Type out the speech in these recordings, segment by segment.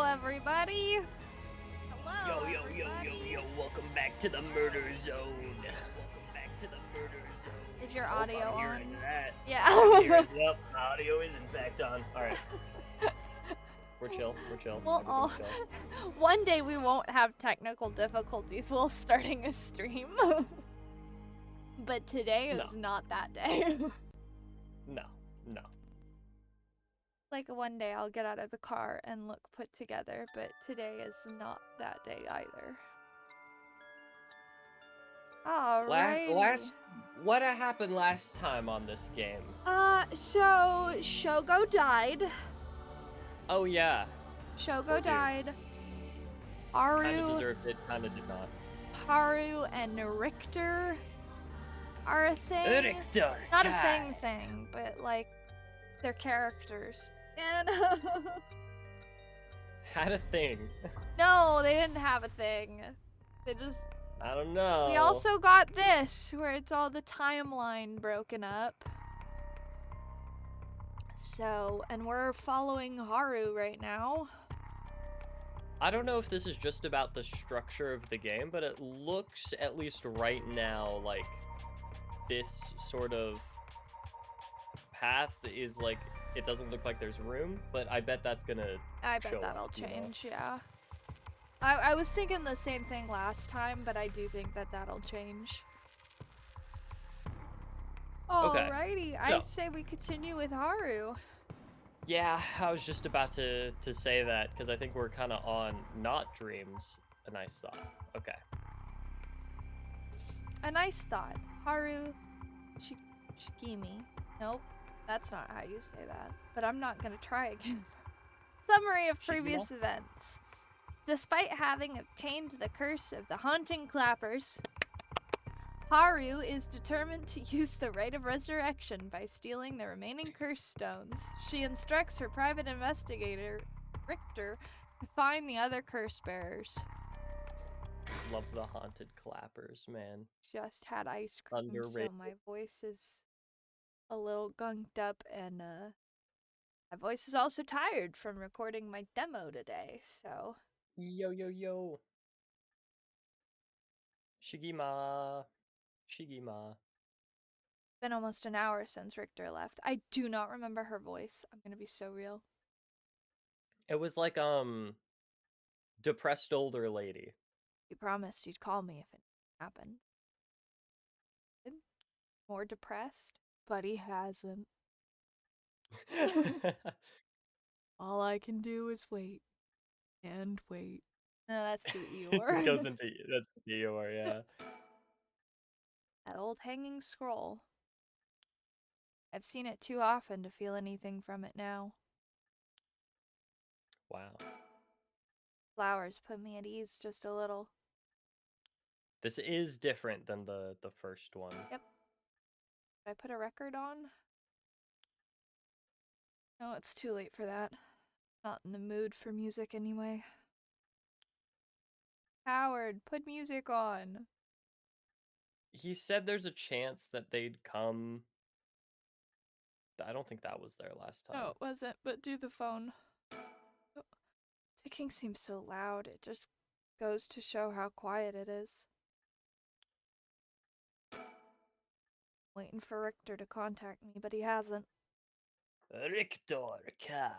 everybody. Yo, Hello, yo, yo, yo, everybody. yo, welcome back to the murder zone. Welcome back to the murder zone. Is your audio I'm on? hearing that. Yeah. I'm hearing, yep, my audio is in fact on. Alright. We're chill. Well, chill. one day we won't have technical difficulties while starting a stream. But today is not that day. No. Like one day I'll get out of the car and look put together, but today is not that day either. Alrighty. What happened last time on this game? So Shogo died. Oh yeah. Shogo died. Haru kinda deserved it, kinda did not. Haru and Richter are a thing. Richter, not a thing, but like they're characters. And had a thing. no, they didn't have a thing. They just I don't know. We also got this, where it's all the timeline broken up. So, and we're following Haru right now. I don't know if this is just about the structure of the game, but it looks, at least right now, like this sort of path is like, it doesn't look like there's room, but I bet that's gonna I bet that'll change, yeah. I was thinking the same thing last time, but I do think that that'll change. Alrighty, so, I say we continue with Haru. Yeah, I was just about to say that, because I think we're kind of on not dreams. A nice thought. Okay. A nice thought. Haru Shigimi. Nope, that's not how you say that. But I'm not gonna try again. Summary of previous events. Despite having obtained the curse of the haunting clappers, Haru is determined to use the rite of resurrection by stealing the remaining curse stones. She instructs her private investigator, Richter, to find the other curse bearers. Love the haunted clappers, man. Just had ice cream, so my voice is a little gunked up, and my voice is also tired from recording my demo today, so... Yo. Shigima. Been almost an hour since Richter left. I do not remember her voice. I'm gonna be so real. It was like, depressed older lady. You promised you'd call me if it happened. More depressed? But he hasn't. All I can do is wait. And wait. No, that's too Eeyore. It goes into, that's Eeyore, yeah. That old hanging scroll. I've seen it too often to feel anything from it now. Wow. Flowers put me at ease just a little. This is different than the first one. Yep. Did I put a record on? No, it's too late for that. Not in the mood for music anyway. Howard, put music on. He said there's a chance that they'd come. I don't think that was there last time. No, it wasn't, but do the phone. Oh, ticking seems so loud. It just goes to show how quiet it is. Waiting for Richter to contact me, but he hasn't. Richter, Kai.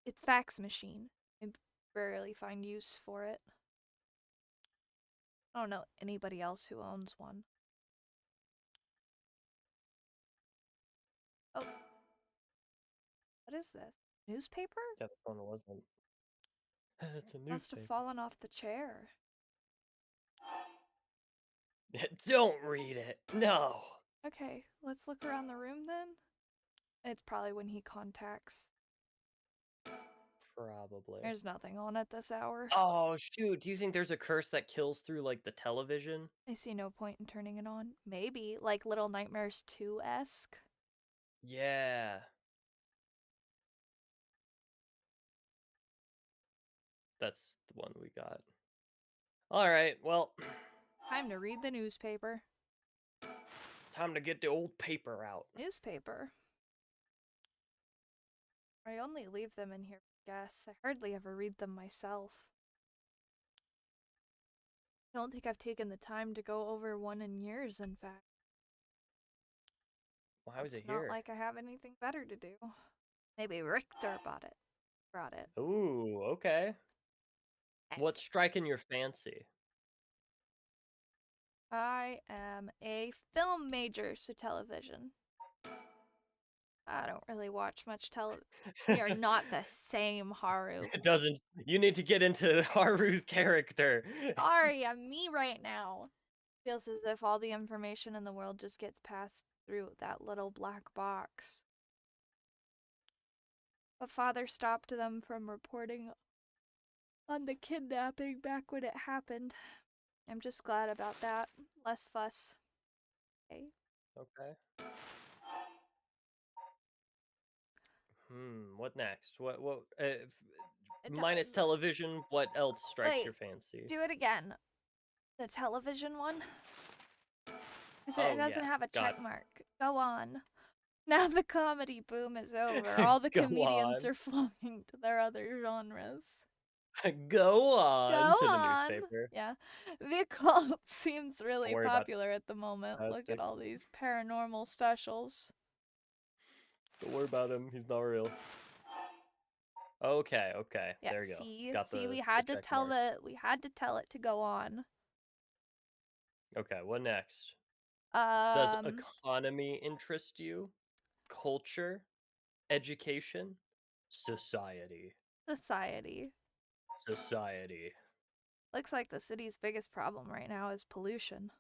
It's fax machine. I rarely find use for it. I don't know anybody else who owns one. Oh. What is this? Newspaper? Yeah, the phone wasn't. It's a newspaper. Must have fallen off the chair. Don't read it. No. Okay, let's look around the room then. It's probably when he contacts. Probably. There's nothing on at this hour. Oh, shoot. Do you think there's a curse that kills through, like, the television? I see no point in turning it on. Maybe, like Little Nightmares 2-esque. Yeah. That's the one we got. Alright, well. Time to read the newspaper. Time to get the old paper out. Newspaper? I only leave them in here for guests. I hardly ever read them myself. I don't think I've taken the time to go over one in years, in fact. Why was it It's not here? like I have anything better to do. Maybe Richter brought it. Ooh, okay. What's striking your fancy? I am a film major, so television. I don't really watch much television. We are not the same, Haru. It doesn't. You need to get into Haru's character. Sorry, I'm me right now. Feels as if all the information in the world just gets passed through that little black box. But father stopped them from reporting on the kidnapping back when it happened. I'm just glad about that. Less fuss. Okay. Okay. What next? Minus television, what else strikes Wait, your fancy? do it again. The television one? Because it Oh, doesn't yeah. have a Got check mark. Go on. Now the comedy boom is over. All the Go comedians on. are flowing to their other genres. Go on Go to the on. newspaper. Yeah. The occult seems really Don't worry about popular at the moment. Look fantastic. at all these paranormal specials. Don't worry about him. He's not real. Okay, okay. Yeah, There you go. see, Got the we had to check tell mark. we had to tell it to go on. Okay, what next? Does Um, economy interest you? Culture? Education? Society. society. Society. Looks like the city's biggest problem right now is pollution.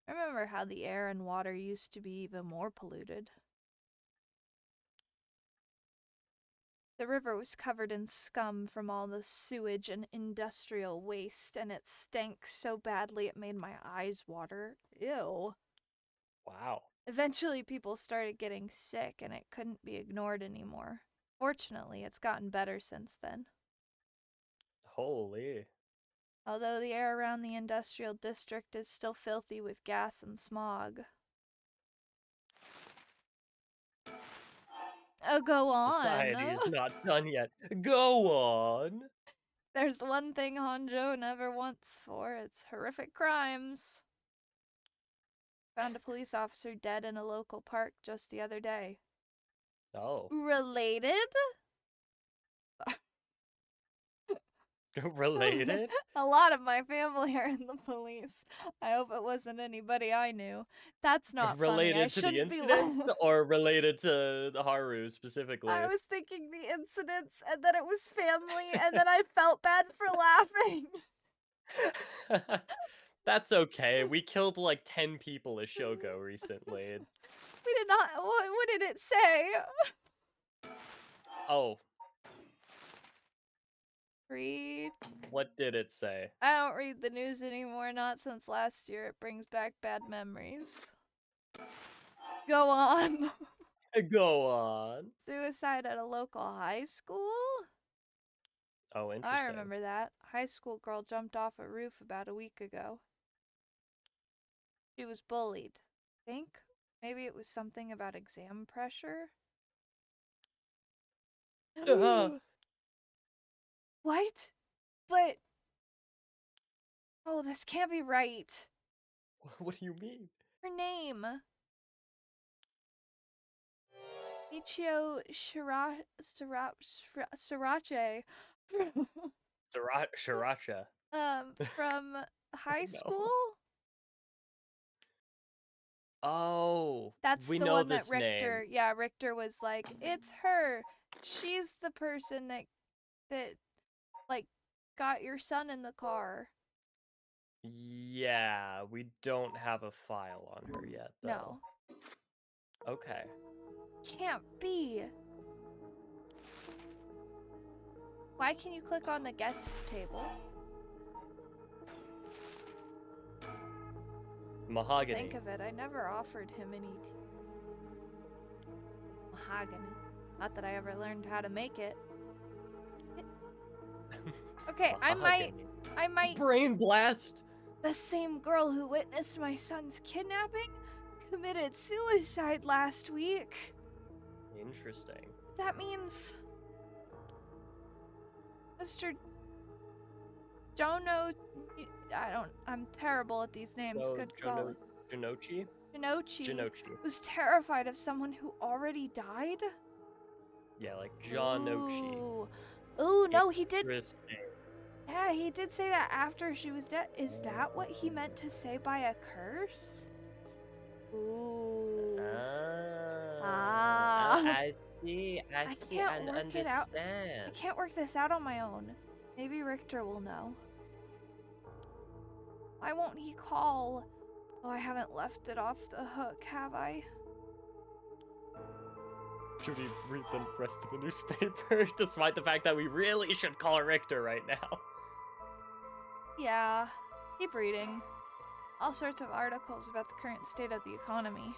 I remember how the air and water used to be even more polluted. The river was covered in scum from all the sewage and industrial waste, and it stank so badly it made my eyes water. Ew. Wow. Eventually, people started getting sick, and it couldn't be ignored anymore. Fortunately, it's gotten better since then. Holy. Although the air around the industrial district is still filthy with gas and smog. Oh, go on. Society is not done yet. Go on. There's one thing Honjo never wants for. It's horrific crimes. Found a police officer dead in a local park just the other day. Oh. Related? Related? A lot of my family are in the police. I hope it wasn't anybody I knew. That's not funny. I Related to the shouldn't be incidents or related to the Haru specifically? I was thinking the incidents and then it was family and then I felt bad for laughing. That's okay. We killed like 10 people as Shogo recently. We did not. What did it say? Oh. Read. What did it say? I don't read the news anymore, not since last year. It brings back bad memories. Go on. Go on. Suicide at a local high school? Oh, interesting. I remember that. High school girl jumped off a roof about a week ago. She was bullied. Think? Maybe it was something about exam pressure? What? But... Oh, this can't be right. What do you mean? Her name. Michio Sriracha. Sriracha. From high school? Oh, That's we the know one this that Richter, name. yeah, Richter was like, it's her. She's the person that like got your son in the car. Yeah, we don't have a file on her yet, though. No. Okay. Can't be. Why can you click on the guest table? Mahogany. Think of it, I never offered him any mahogany. Not that I ever learned how to make it. Okay, I might Brain blast. The same girl who witnessed my son's kidnapping committed suicide last week. Interesting. that means Mr. Jono, I'm terrible at these names. So, Good golly. Jinochi? Jinochi was terrified of someone who already died? Yeah, like Janochi. Ooh, no, he did. Interesting. Yeah, he did say that after she was dead. Is that what he meant to say by a curse? Ooh. I see, I see, can't and work it out. I understand. can't work this out on my own. Maybe Richter will know. Why won't he call? Oh, I haven't left it off the hook, have I? Should we read the rest of the newspaper, despite the fact that we really should call Richter right now? Yeah, keep reading. All sorts of articles about the current state of the economy.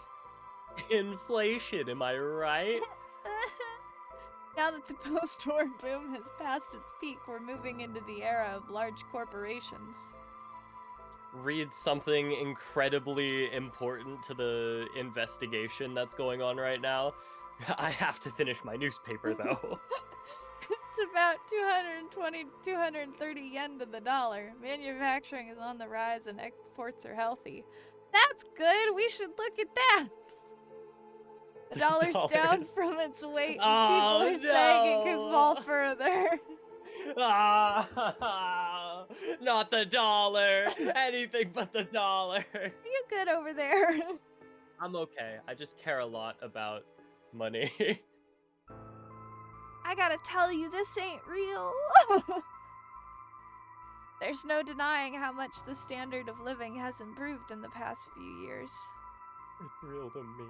Inflation, am I right? Now that the post-war boom has passed its peak, we're moving into the era of large corporations. Read something incredibly important to the investigation that's going on right now. I have to finish my newspaper, though. It's about 230 yen to the dollar. Manufacturing is on the rise and exports are healthy. That's good. We should look at that. The dollar's down from its weight, and people are saying it could fall further. Not the dollar. Anything but the dollar. Are you good over there? I'm okay. I just care a lot about money. I gotta tell you, this ain't real. There's no denying how much the standard of living has improved in the past few years. It's real to me.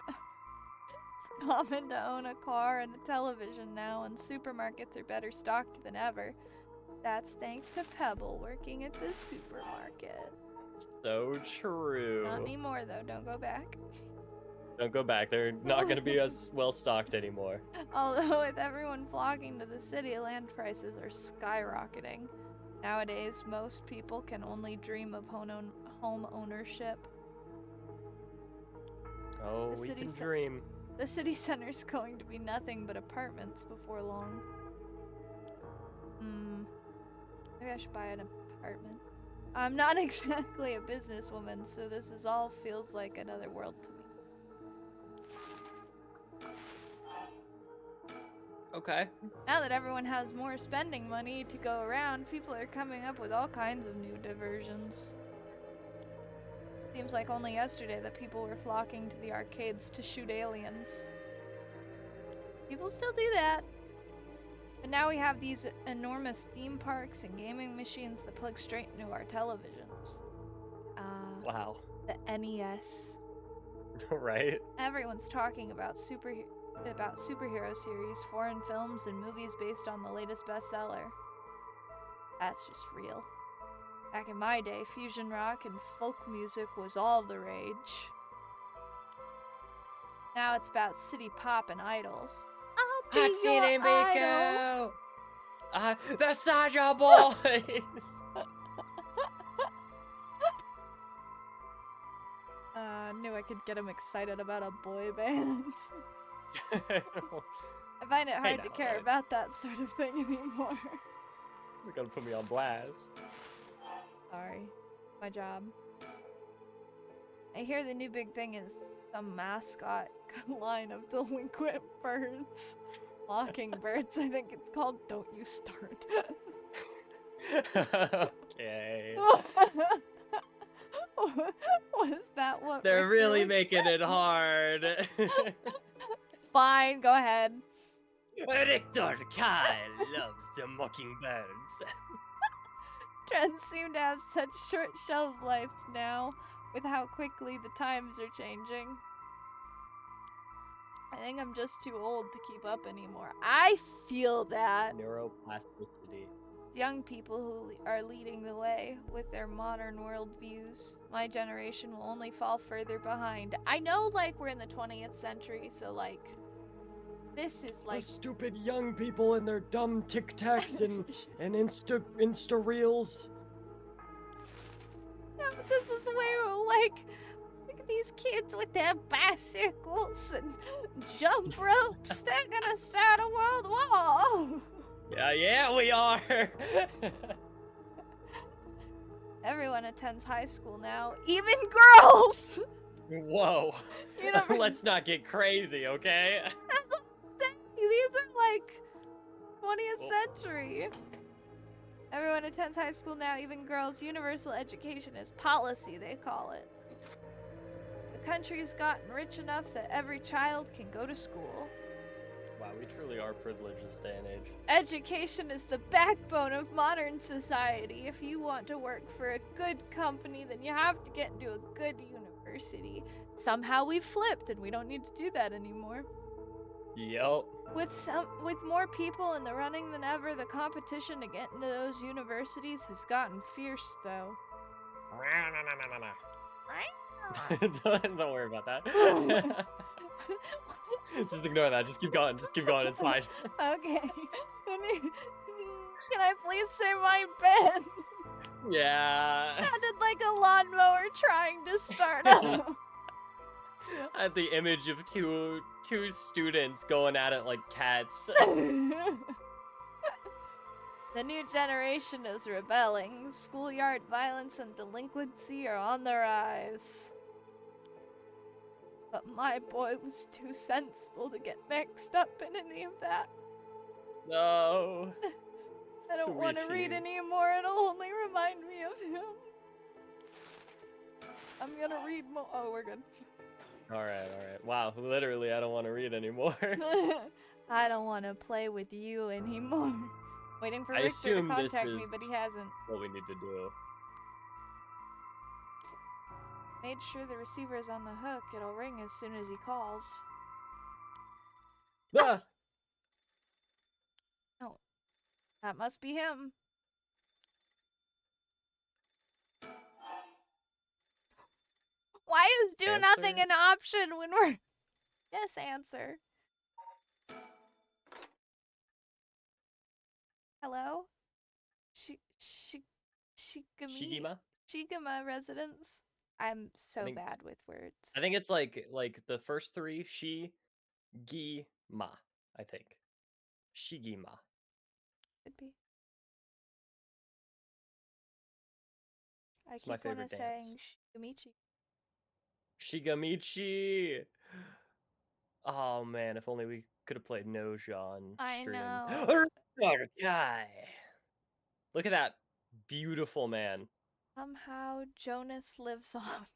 It's common to own a car and a television now, and supermarkets are better stocked than ever. That's thanks to Pebble working at the supermarket. So true. Not anymore, though. Don't go back. Don't go back. They're not going to be as well stocked anymore. Although with everyone flocking to the city, land prices are skyrocketing. Nowadays, most people can only dream of home ownership. Oh, we can dream. The city center's going to be nothing but apartments before long. Maybe I should buy an apartment. I'm not exactly a businesswoman, so this all feels like another world to me. Okay. Now that everyone has more spending money to go around, people are coming up with all kinds of new diversions. Seems like only yesterday that people were flocking to the arcades to shoot aliens. People still do that. But now we have these enormous theme parks and gaming machines that plug straight into our televisions. Wow. The NES. Right? Everyone's talking about superhero series, foreign films, and movies based on the latest bestseller. That's just real. Back in my day, fusion rock and folk music was all the rage. Now it's about city pop and idols. I'll be your idol. The Saja Boys! I knew I could get him excited about a boy band. I find it hard to care about that sort of thing anymore. You're gonna put me on blast. Sorry. My job. I hear the new big thing is some mascot line of delinquent birds. Mockingbirds, I think it's called. Don't you start. Okay. Was that what They're Richter really was making saying? it hard. Fine, go ahead. Richter Kyle loves the mockingbirds. Trends seem to have such short shelf lives now, with how quickly the times are changing. I think I'm just too old to keep up anymore. I feel that. Neuroplasticity. Young people who are leading the way with their modern worldviews. My generation will only fall further behind. I know, like, we're in the 20th century, so, like, this is, like... The stupid young people and their dumb Tic Tacs and Insta Reels. Yeah, but this is way, like at these kids with their bicycles and jump ropes. They're gonna start a world war. Yeah, we are. Everyone attends high school now, even girls. Whoa. You never- Let's not get crazy, okay? That's what I'm saying. These are like 20th century. Everyone attends high school now, even girls. Universal education is policy, they call it. The country's gotten rich enough that every child can go to school. Wow, we truly are privileged this day and age. Education is the backbone of modern society. If you want to work for a good company, then you have to get into a good university. Somehow we've flipped and we don't need to do that anymore. Yep. With more people in the running than ever, the competition to get into those universities has gotten fierce though. Don't worry about that. Just ignore that. Just keep going. Just keep going. It's fine. Okay. Can I please say my pen? Yeah. Sounded like a lawnmower trying to start up. I had the image of two students going at it like cats. The new generation is rebelling. Schoolyard violence and delinquency are on the rise. But my boy was too sensible to get mixed up in any of that. No. I don't want to read Sweetie. anymore. It'll only remind me of him. I'm gonna read more. Oh, we're good. All right. Wow, literally, I don't want to read anymore. I don't want to play with you anymore. Waiting for I Richter to assume this contact me, is- but he hasn't. What we need to do. Made sure the receiver is on the hook. It'll ring as soon as he calls. Ah! That must be him. Why is do nothing Answer? an option when we're... Yes, answer. Hello? Shigima? Shigama residence? I'm so think- bad with words. I think it's like the first three. Shigima. I think. Shigima. Could be. I It's my keep wanna favorite dance. saying Shigamichi. Shigamichi. Oh man, if only we could have played Noja on I stream. know. Guy. Look at that beautiful man. Somehow Jonas lives on.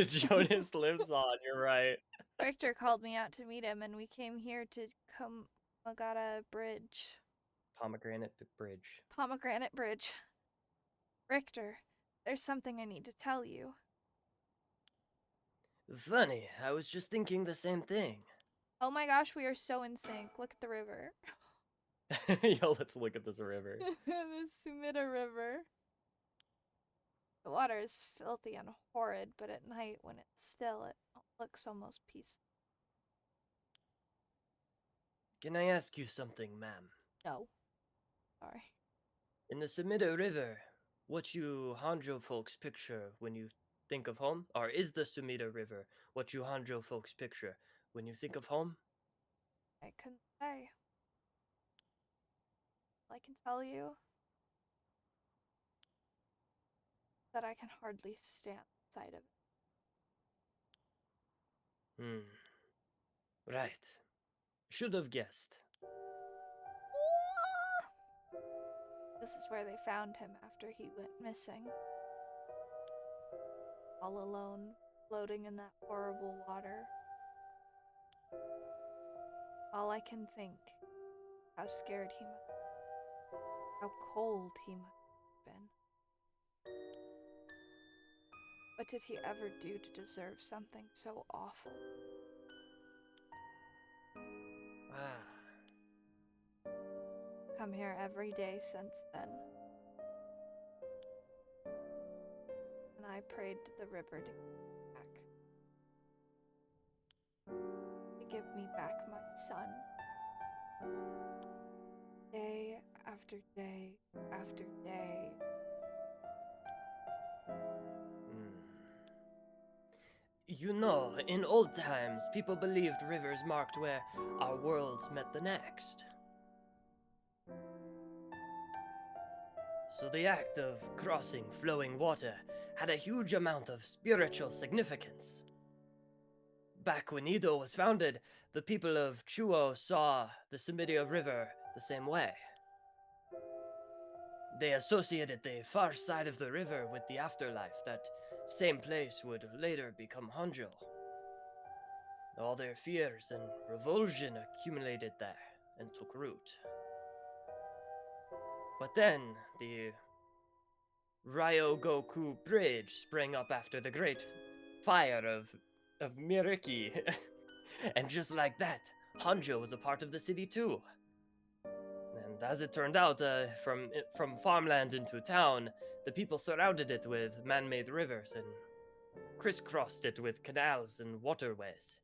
Jonas lives on. You're right. Richter called me out to meet him, and we came here to Kamagata Bridge. Pomegranate Bridge. Pomegranate Bridge. Richter, there's something I need to tell you. Funny, I was just thinking the same thing. Oh my gosh, we are so in sync. Look at the river. Yo, let's look at this river. The Sumida River. The water is filthy and horrid, but at night when it's still, it looks almost peaceful. Can I ask you something, ma'am? No. Sorry. In the Sumida River, what you Honjo folks picture when you think of home? Or is the Sumida River what you Honjo folks picture when you think of home? I couldn't say. All I can tell you that I can hardly stand the sight of it. Right. Should have guessed. This is where they found him after he went missing. All alone, floating in that horrible water. All I can think, how scared he must have been. How cold he must have been. What did he ever do to deserve something so awful? Come here every day since then. And I prayed to the river to give me back. To give me back my son. Day after day after day. You know, in old times, people believed rivers marked where our worlds met the next. So the act of crossing flowing water had a huge amount of spiritual significance. Back when Edo was founded, the people of Chuo saw the Semidia River the same way. They associated the far side of the river with the afterlife. That same place would later become Honjo. All their fears and revulsion accumulated there and took root. But then, the Ryogoku Bridge sprang up after the great fire of Miriki. And just like that, Honjo was a part of the city too. And as it turned out, from farmland into town, the people surrounded it with man-made rivers and crisscrossed it with canals and waterways.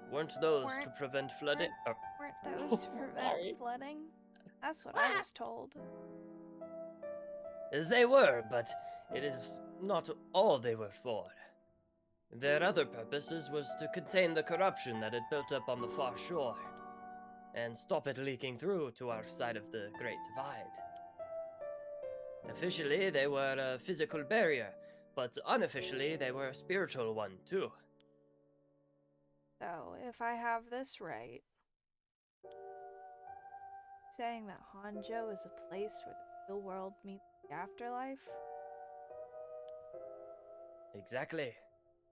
Weren't those to prevent flooding? Weren't those to prevent flooding? That's what I was told. As they were, but it is not all they were for. Their other purposes was to contain the corruption that had built up on the far shore, and stop it leaking through to our side of the Great Divide. Officially, they were a physical barrier, but unofficially, they were a spiritual one, too. So, if I have this right, saying that Honjo is a place where the real world meets the afterlife? Exactly.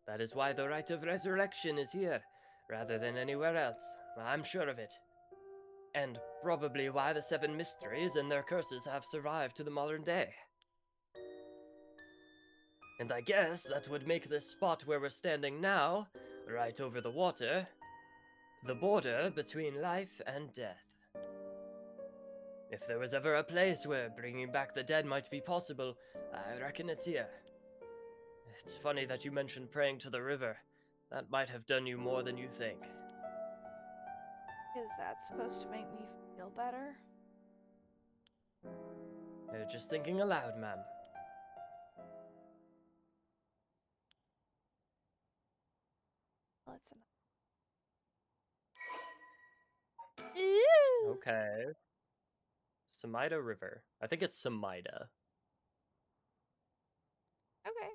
That is why the rite of resurrection is here, rather than anywhere else. I'm sure of it. And probably why the 7 mysteries and their curses have survived to the modern day. And I guess that would make this spot where we're standing now, right over the water, the border between life and death. If there was ever a place where bringing back the dead might be possible, I reckon it's here. It's funny that you mentioned praying to the river. That might have done you more than you think. Is that supposed to make me feel better? You're just thinking aloud, ma'am. Listen. Ew. Okay. Samida River. I think it's Samida. Okay.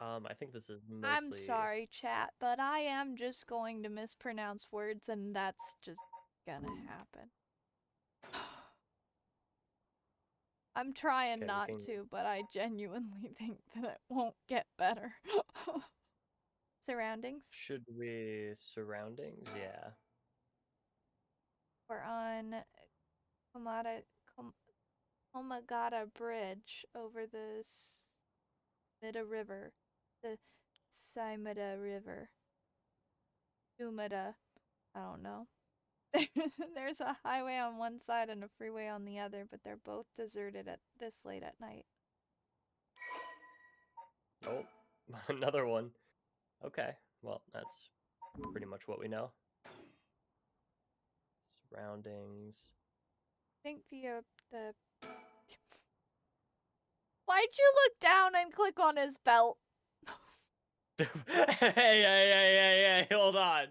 I think this is mostly... I'm sorry, chat, but I am just going to mispronounce words, and that's just gonna happen. I'm trying not to, but I genuinely think that it won't get better. Surroundings? Should we... Surroundings? Yeah. We're on Komagata Bridge over the Sumida River. The Sumida River. Sumida. I don't know. There's a highway on one side and a freeway on the other, but they're both deserted at this late at night. Oh, another one. Okay, well, that's pretty much what we know. Surroundings. I think the Why'd you look down and click on his belt? Hey, hold on.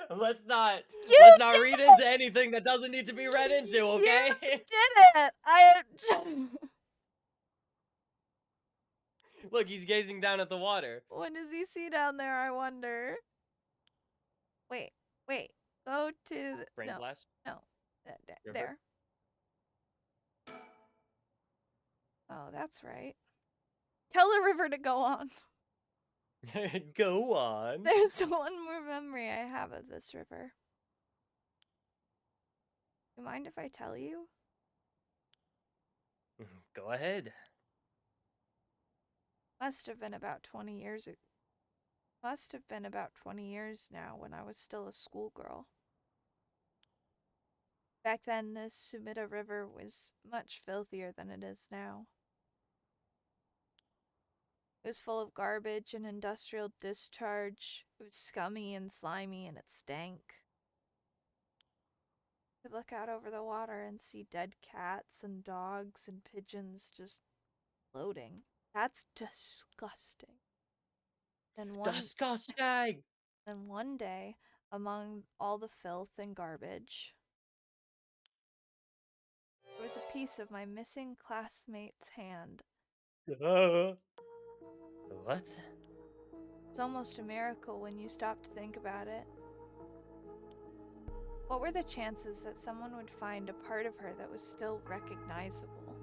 Let's not read it! into anything that doesn't need to be read into, okay? You did it! Look, he's gazing down at the water. What does he see down there, I wonder? Wait. Go to the... Brain blast? No. There. Oh, that's right. Tell the river to go on. Go on. There's one more memory I have of this river. Do you mind if I tell you? Go ahead. Must have been about 20 years now when I was still a schoolgirl. Back then, the Sumida River was much filthier than it is now. It was full of garbage and industrial discharge. It was scummy and slimy, and it stank. You could look out over the water and see dead cats and dogs and pigeons just floating. That's disgusting. Disgusting! Then one day, among all the filth and garbage, there was a piece of my missing classmate's hand. What? It's almost a miracle when you stop to think about it. What were the chances that someone would find a part of her that was still recognizable?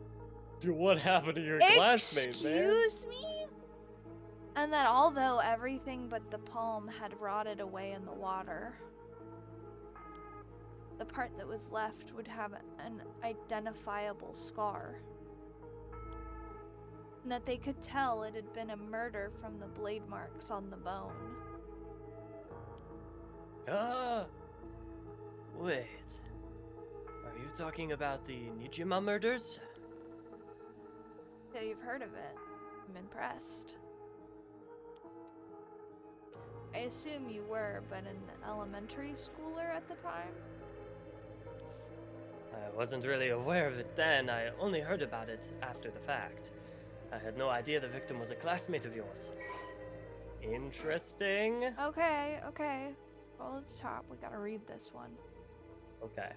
Dude, what happened to your classmate, man? Excuse me? And that although everything but the palm had rotted away in the water, the part that was left would have an identifiable scar. And that they could tell it had been a murder from the blade marks on the bone. Wait. Are you talking about the Nijima murders? So you've heard of it. I'm impressed. I assume you were, but an elementary schooler at the time? I wasn't really aware of it then. I only heard about it after the fact. I had no idea the victim was a classmate of yours. Interesting. Okay. Scroll to the top. We gotta read this one. Okay.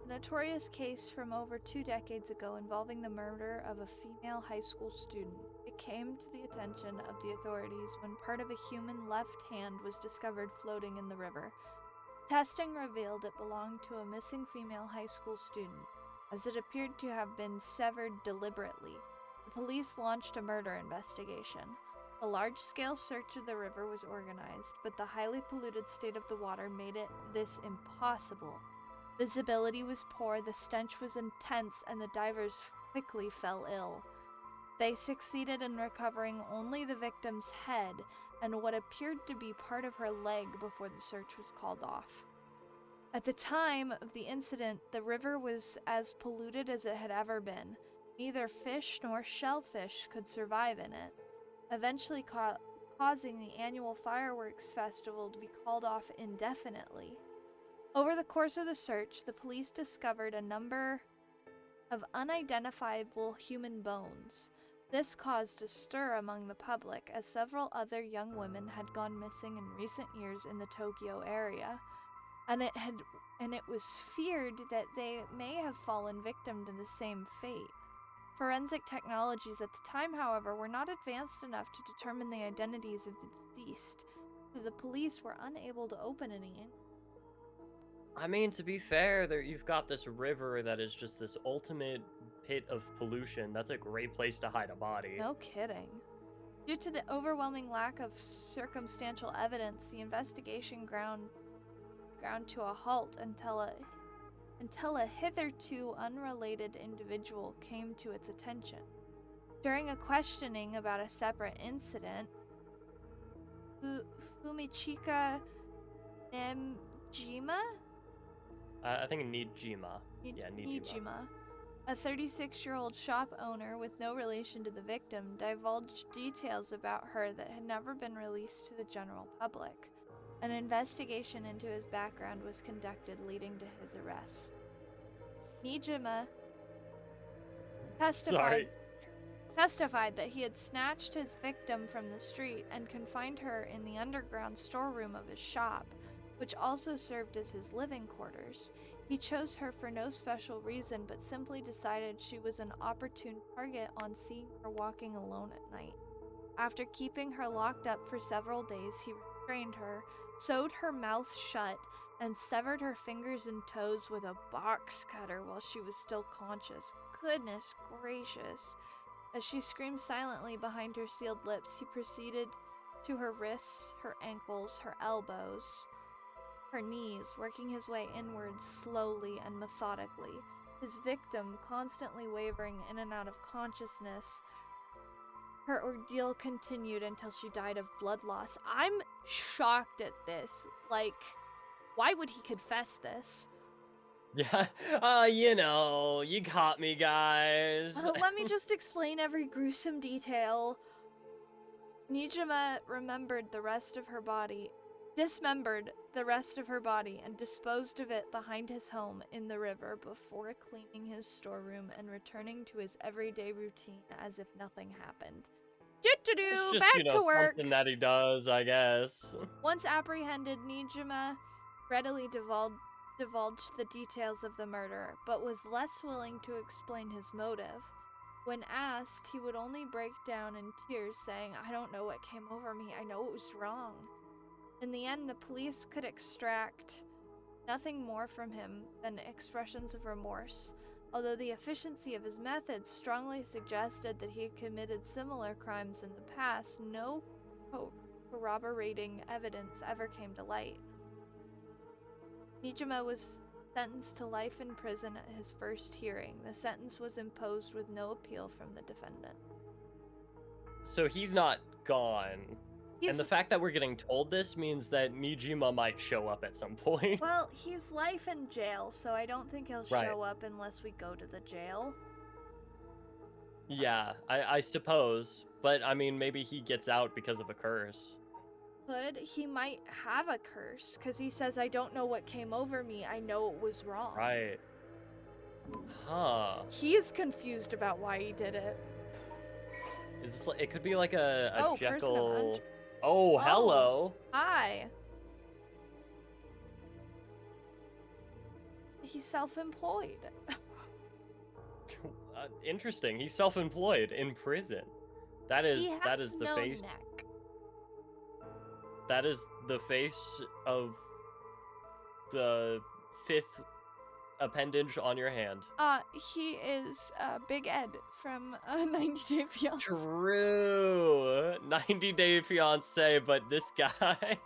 A notorious case from over 2 decades ago involving the murder of a female high school student. It came to the attention of the authorities when part of a human left hand was discovered floating in the river. Testing revealed it belonged to a missing female high school student, as it appeared to have been severed deliberately. The police launched a murder investigation. A large-scale search of the river was organized, but the highly polluted state of the water made this impossible. Visibility was poor, the stench was intense, and the divers quickly fell ill. They succeeded in recovering only the victim's head and what appeared to be part of her leg before the search was called off. At the time of the incident, the river was as polluted as it had ever been. Neither fish nor shellfish could survive in it, eventually causing the annual fireworks festival to be called off indefinitely. Over the course of the search, the police discovered a number of unidentifiable human bones. This caused a stir among the public, as several other young women had gone missing in recent years in the Tokyo area, and it was feared that they may have fallen victim to the same fate. Forensic technologies at the time, however, were not advanced enough to determine the identities of the deceased, so the police were unable to open any. I mean, to be fair, you've got this river that is just this ultimate pit of pollution. That's a great place to hide a body. No kidding. Due to the overwhelming lack of circumstantial evidence, the investigation ground to a halt until a hitherto unrelated individual came to its attention. During a questioning about a separate incident, Fumichika Nemjima? I think Nijima. Yeah, Nijima, a 36-year-old shop owner with no relation to the victim, divulged details about her that had never been released to the general public. An investigation into his background was conducted, leading to his arrest. Nijima testified that he had snatched his victim from the street and confined her in the underground storeroom of his shop, which also served as his living quarters. He chose her for no special reason, but simply decided she was an opportune target on seeing her walking alone at night. After keeping her locked up for several days, he restrained her, sewed her mouth shut, and severed her fingers and toes with a box cutter while she was still conscious. Goodness gracious. As she screamed silently behind her sealed lips, he proceeded to her wrists, her ankles, her elbows, her knees, working his way inwards slowly and methodically, his victim constantly wavering in and out of consciousness. Her ordeal continued until she died of blood loss. I'm shocked at this. Like, why would he confess this? Yeah, you caught me, guys. Let me just explain every gruesome detail. Nijima remembered the rest of her body dismembered the rest of her body and disposed of it behind his home in the river before cleaning his storeroom and returning to his everyday routine as if nothing happened. It's Do-do-do, just, back to work! something that he does, I guess. Once apprehended, Nijima readily divulged the details of the murder, but was less willing to explain his motive. When asked, he would only break down in tears, saying, "I don't know what came over me. I know it was wrong." In the end, the police could extract nothing more from him than expressions of remorse, although the efficiency of his methods strongly suggested that he had committed similar crimes in the past. No corroborating evidence ever came to light. Nijima was sentenced to life in prison at his first hearing. The sentence was imposed with no appeal from the defendant. So he's not gone. And the fact that we're getting told this means that Nijima might show up at some point. Well, he's life in jail, so I don't think he'll Right. show up unless we go to the jail. Yeah, I suppose. But, I mean, maybe he gets out because of a curse. He might have a curse, because he says, "I don't know what came over me. I know it was wrong." Right. Huh. He is confused about why he did it. Is this like, it could be like a Oh, person of Jekyll... Honjo. Oh, hello. Hi. He's self-employed. Interesting. He's self-employed in prison. That is the no face. neck. That is the face of the 5th appendage on your hand. He is Big Ed from 90 Day Fiancé. True. 90 Day Fiancé, but this guy.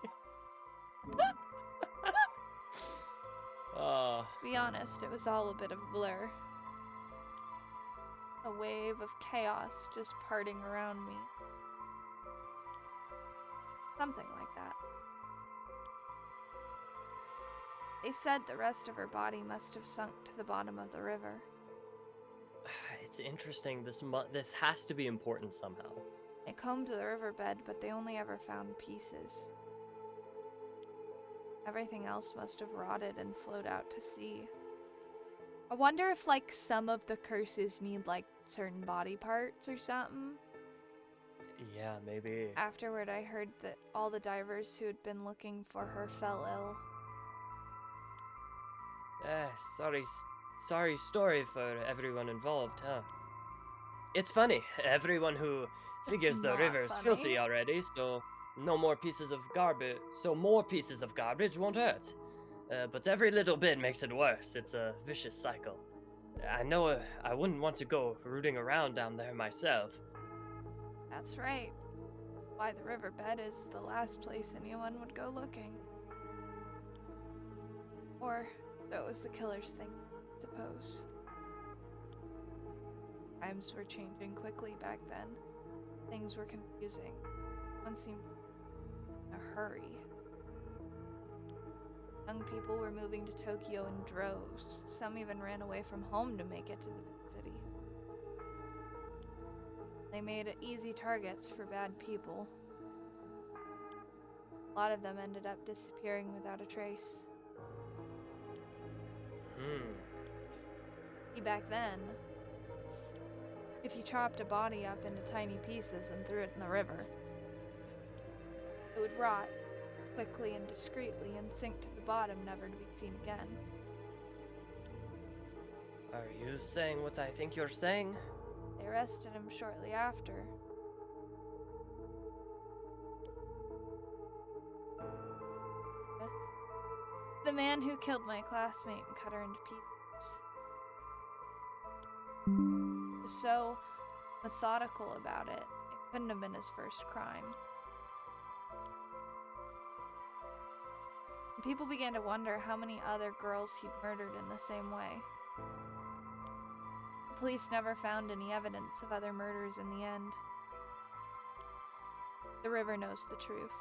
To be honest, it was all a bit of a blur. A wave of chaos just parting around me. Something like that. They said the rest of her body must have sunk to the bottom of the river. It's interesting. This has to be important somehow. They combed the riverbed, but they only ever found pieces. Everything else must have rotted and flowed out to sea. I wonder if, like, some of the curses need, like, certain body parts or something. Yeah, maybe. Afterward, I heard that all the divers who had been looking for her fell ill. Sorry story for everyone involved, huh? It's funny. Everyone who figures the not river is funny. filthy already, so more pieces of garbage won't hurt. But every little bit makes it worse. It's a vicious cycle. I know I wouldn't want to go rooting around down there myself. That's right. Why the riverbed is the last place anyone would go looking. Or that was the killer's thing, I suppose. Times were changing quickly back then. Things were confusing. One seemed in a hurry. Young people were moving to Tokyo in droves. Some even ran away from home to make it to the big city. They made easy targets for bad people. A lot of them ended up disappearing without a trace. Back then, if you chopped a body up into tiny pieces and threw it in the river, it would rot quickly and discreetly and sink to the bottom, never to be seen again. Are you saying what I think you're saying? They arrested him shortly after. The man who killed my classmate and cut her into pieces. He was so methodical about it, it couldn't have been his first crime. And people began to wonder how many other girls he'd murdered in the same way. The police never found any evidence of other murders in the end. The river knows the truth.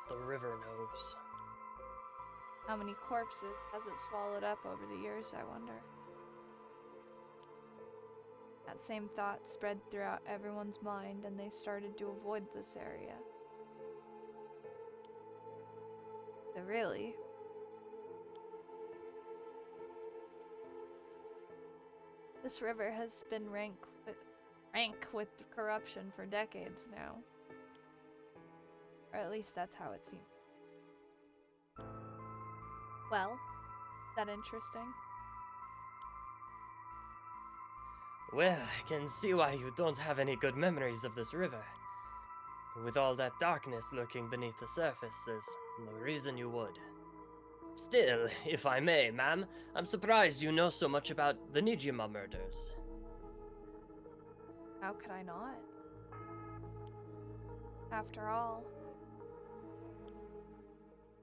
The river knows. How many corpses has it swallowed up over the years, I wonder? That same thought spread throughout everyone's mind, and they started to avoid this area. Really? This river has been rank with corruption for decades now. Or at least that's how it seems. Well, is that interesting? Well, I can see why you don't have any good memories of this river. With all that darkness lurking beneath the surface, there's no reason you would. Still, if I may, ma'am, I'm surprised you know so much about the Nijima murders. How could I not? After all,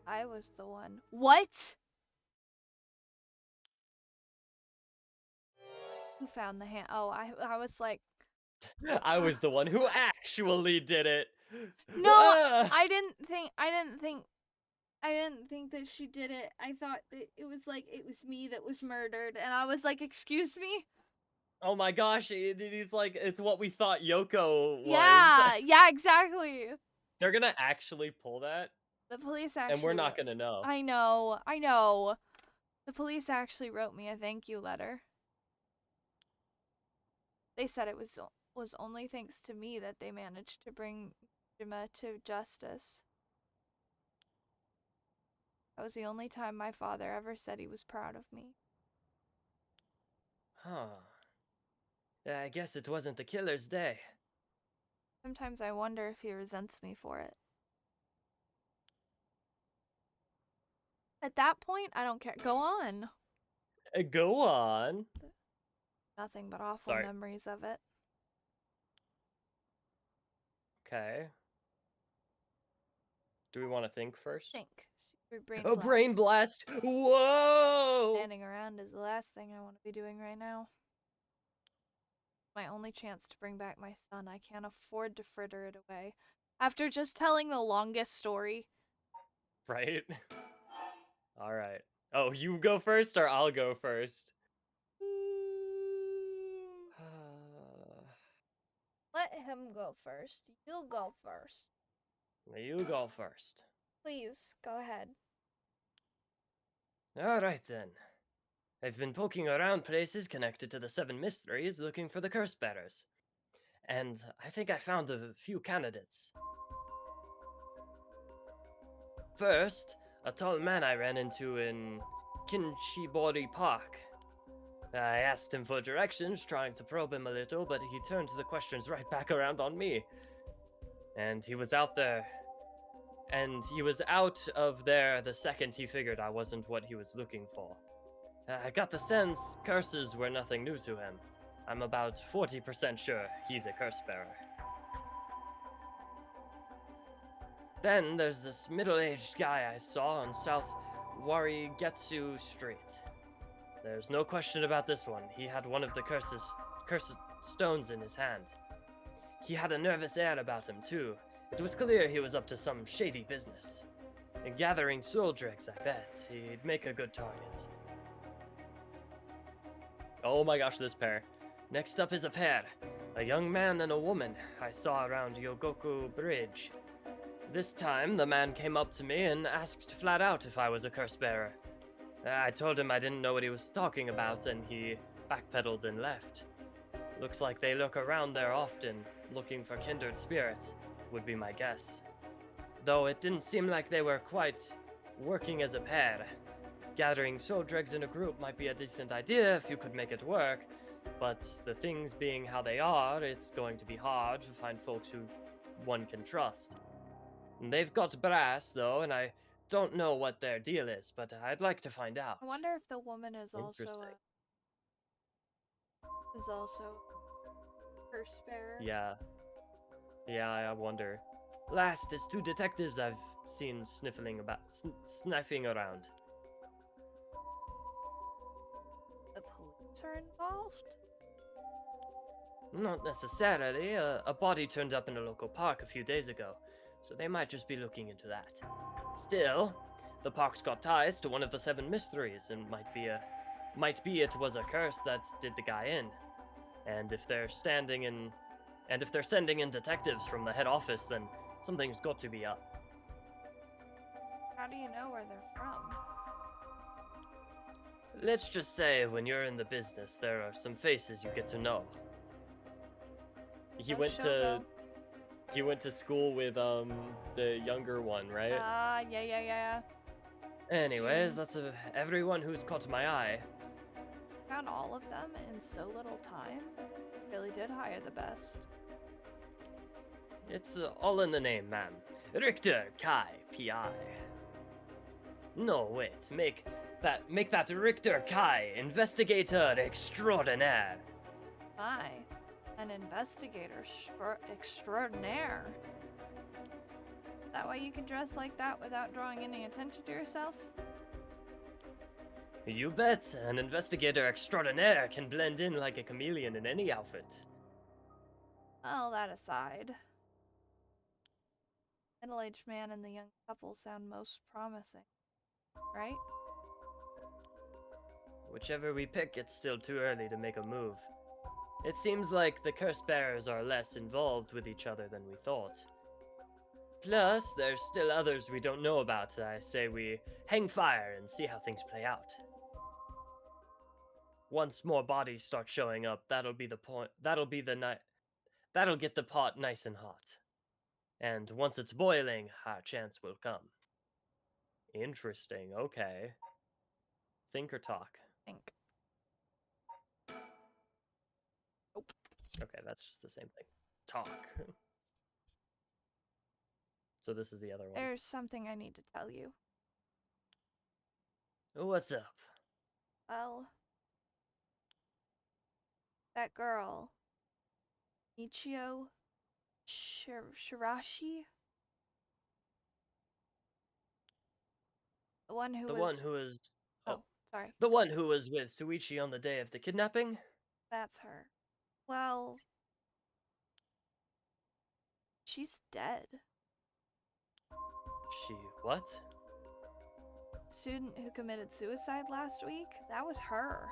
I was the one. What? Who found the hand? Oh, I was like, I was the one who actually did it. no, Ah! I didn't think that she did it. I thought that it was me that was murdered, and I was like, excuse me? Oh my gosh, he's like, it's what we thought Yoko was. Yeah, exactly. They're gonna actually pull that, The police actually. and we're not gonna know. I know. The police actually wrote me a thank you letter. They said it was only thanks to me that they managed to bring Jima to justice. That was the only time my father ever said he was proud of me. Huh. I guess it wasn't the killer's day. Sometimes I wonder if he resents me for it. At that point, I don't care. Go on. Go on. Nothing but awful memories of it. Okay. Do we want to think first? Think. Brain blast. Brain blast! Whoa! Standing around is the last thing I want to be doing right now. My only chance to bring back my son. I can't afford to fritter it away. After just telling the longest story. Right? Alright. Oh, you go first or I'll go first? Let him go first. You'll go first. You go first. Please, go ahead. Alright then. I've been poking around places connected to the 7 mysteries looking for the curse bearers. And I think I found a few candidates. First, a tall man I ran into in Kinchibori Park. I asked him for directions, trying to probe him a little, but he turned the questions right back around on me. And he was out there. And he was out of there the second he figured I wasn't what he was looking for. I got the sense curses were nothing new to him. I'm about 40% sure he's a curse bearer. Then there's this middle-aged guy I saw on South Warigetsu Street. There's no question about this one. He had one of the cursed stones in his hand. He had a nervous air about him, too. It was clear he was up to some shady business. And gathering soul dregs, I bet. He'd make a good target. Oh my gosh, this pair. Next up is a pair. A young man and a woman I saw around Yogoku Bridge. This time, the man came up to me and asked flat out if I was a curse bearer. I told him I didn't know what he was talking about, and he backpedaled and left. Looks like they lurk around there often, looking for kindred spirits, would be my guess. Though it didn't seem like they were quite working as a pair. Gathering soul dregs in a group might be a decent idea if you could make it work, but the things being how they are, it's going to be hard to find folks who one can trust. And they've got brass, though, and I don't know what their deal is, but I'd like to find out. I wonder if the woman is also curse bearer. Yeah, I wonder. Last is 2 detectives I've seen sniffing around. The police are involved? Not necessarily. A body turned up in a local park a few days ago, so they might just be looking into that. Still, the park's got ties to one of the 7 mysteries, and might be it was a curse that did the guy in. And if they're sending in detectives from the head office, then something's got to be up. How do you know where they're from? Let's just say when you're in the business, there are some faces you get to know. He Oh, went Shogo. to school with the younger one, right? Yeah. Anyways, June. that's everyone who's caught my eye. Found all of them in so little time. Really did hire the best. It's all in the name, ma'am. Richter Kai P.I. No, wait. Make that Richter Kai, investigator extraordinaire. My, an investigator extraordinaire. That way you can dress like that without drawing any attention to yourself? You bet. An investigator extraordinaire can blend in like a chameleon in any outfit. All that aside. Middle-aged man and the young couple sound most promising, right? Whichever we pick, it's still too early to make a move. It seems like the curse bearers are less involved with each other than we thought. Plus, there's still others we don't know about. I say we hang fire and see how things play out. Once more bodies start showing up, that'll be the point. That'll get the pot nice and hot. And once it's boiling, our chance will come. Interesting. Okay. Think or talk? Think. Nope. Okay, that's just the same thing. Talk. So this is the other one. There's something I need to tell you. What's up? Well, that girl, Michio Shirashi? The one who The was... one who was... Oh, sorry. The one who was with Suichi on the day of the kidnapping? That's her. Well, she's dead. She what? Student who committed suicide last week? That was her.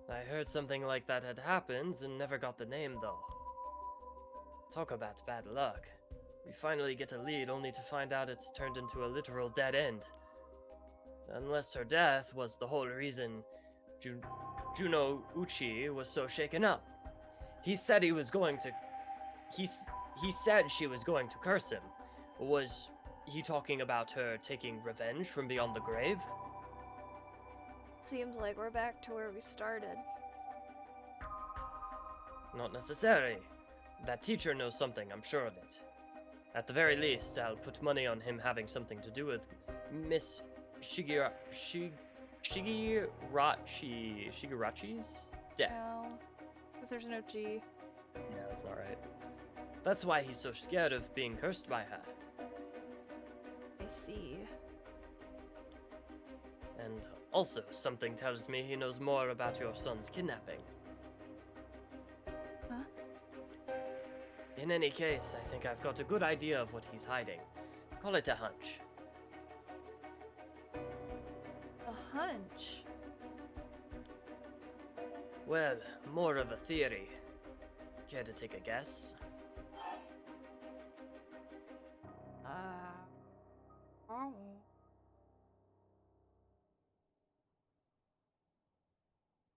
I heard something like that had happened and never got the name though. Talk about bad luck. We finally get a lead only to find out it's turned into a literal dead end. Unless her death was the whole reason Juno Uchi was so shaken up. He said he was going to... He said she was going to curse him. Was he talking about her taking revenge from beyond the grave? Seems like we're back to where we started. Not necessarily. That teacher knows something, I'm sure of it. At the very least, I'll put money on him having something to do with Miss Shigurachi's death. No, because there's no G. Yeah, it's alright. That's why he's so scared of being cursed by her. I see. And also, something tells me he knows more about your son's kidnapping. Huh? In any case, I think I've got a good idea of what he's hiding. Call it a hunch. A hunch? Well, more of a theory. Care to take a guess? Oh.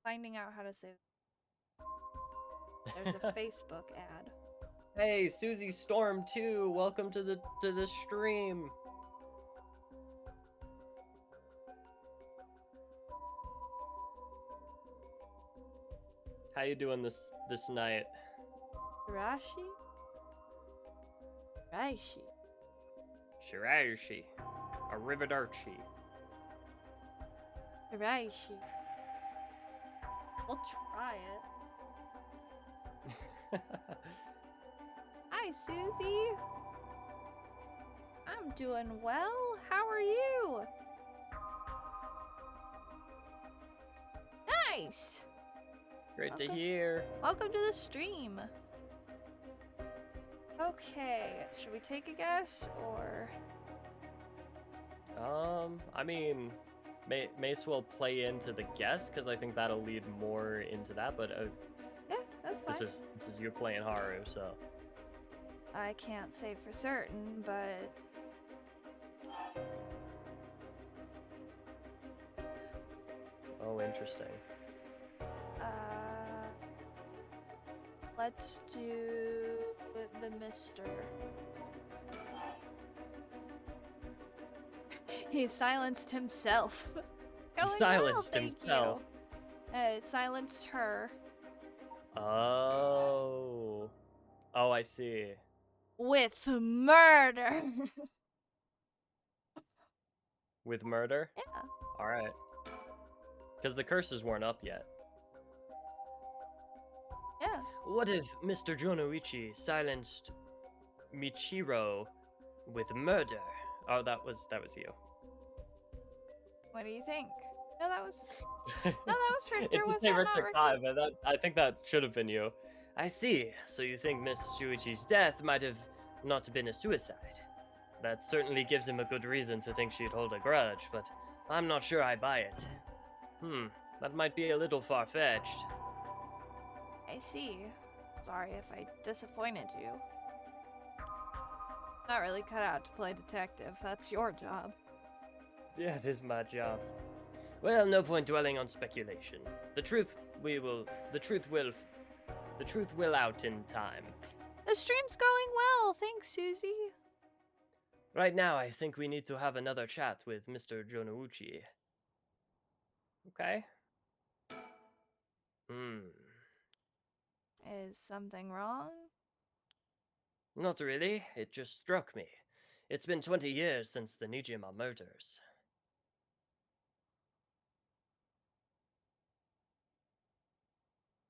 Finding out how to say there's a Facebook ad. Hey, Susie Storm 2, welcome to the stream. How you doing this night? Shirashi? Shirashi. Shirashi. Arrivederci. Shirashi. We'll try it. Hi, Susie. I'm doing well. How are you? Nice. Great to hear. Welcome to the stream. Okay, should we take a guess or? I mean, may as well play into the guess because I think that'll lead more into that. But Yeah, that's fine. this is you playing Haru, so. I can't say for certain, but Oh, interesting. Let's do the Mister. He silenced himself. Going Silenced well, thank himself. you. Silenced her. Oh. Oh, I see. With murder. With murder? Yeah. Alright. Because the curses weren't up yet. Yeah. What if Mr. Jonoichi silenced Michiro with murder? Oh, that was you. What do you think? No, that was Richter. It did Was say that not Richter Richter? 5, but I think that should have been you. I see. So you think Miss Shuichi's death might have not been a suicide? That certainly gives him a good reason to think she'd hold a grudge, but I'm not sure I buy it. That might be a little far-fetched. I see. Sorry if I disappointed you. Not really cut out to play detective. That's your job. Yeah, it is my job. Well, no point dwelling on speculation. The truth will out in time. The stream's going well. Thanks, Susie. Right now, I think we need to have another chat with Mr. Jonouchi. Okay? Is something wrong? Not really. It just struck me. It's been 20 years since the Nijima murders.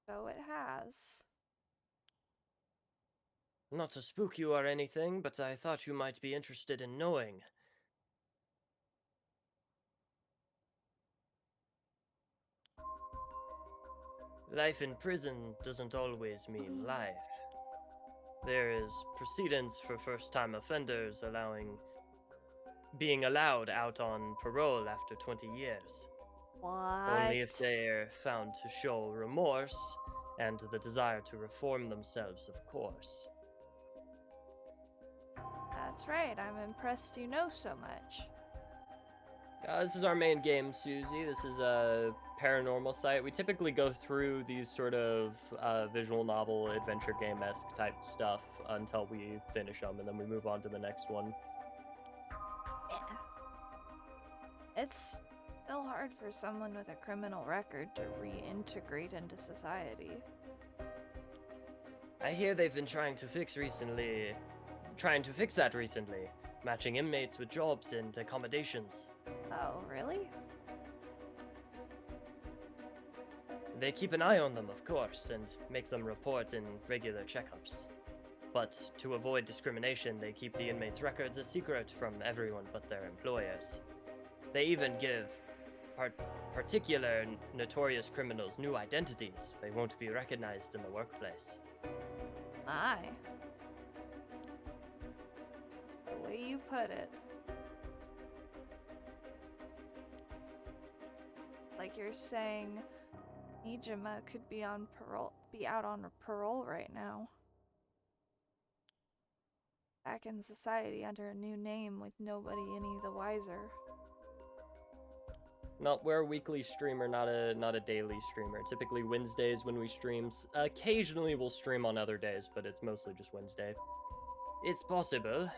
So it has. Not to spook you or anything, but I thought you might be interested in knowing. Life in prison doesn't always mean life. There is precedence for first-time offenders being allowed out on parole after 20 years. What? Only if they're found to show remorse and the desire to reform themselves, of course. That's right. I'm impressed you know so much. This is our main game, Susie. This is a PARANORMASIGHT. We typically go through these sort of visual novel, adventure game-esque type stuff until we finish them, and then we move on to the next one. Yeah. It's still hard for someone with a criminal record to reintegrate into society. I hear they've been trying to fix that recently, matching inmates with jobs and accommodations. Oh, really? They keep an eye on them, of course, and make them report in regular checkups. But to avoid discrimination, they keep the inmates' records a secret from everyone but their employers. They even give particular notorious criminals new identities. They won't be recognized in the workplace. My. The way you put it. Like you're saying Nijima could be out on parole right now. Back in society under a new name with nobody any the wiser. No, we're a weekly streamer, not a daily streamer. Typically Wednesdays when we stream. Occasionally we'll stream on other days, but it's mostly just Wednesday. It's possible.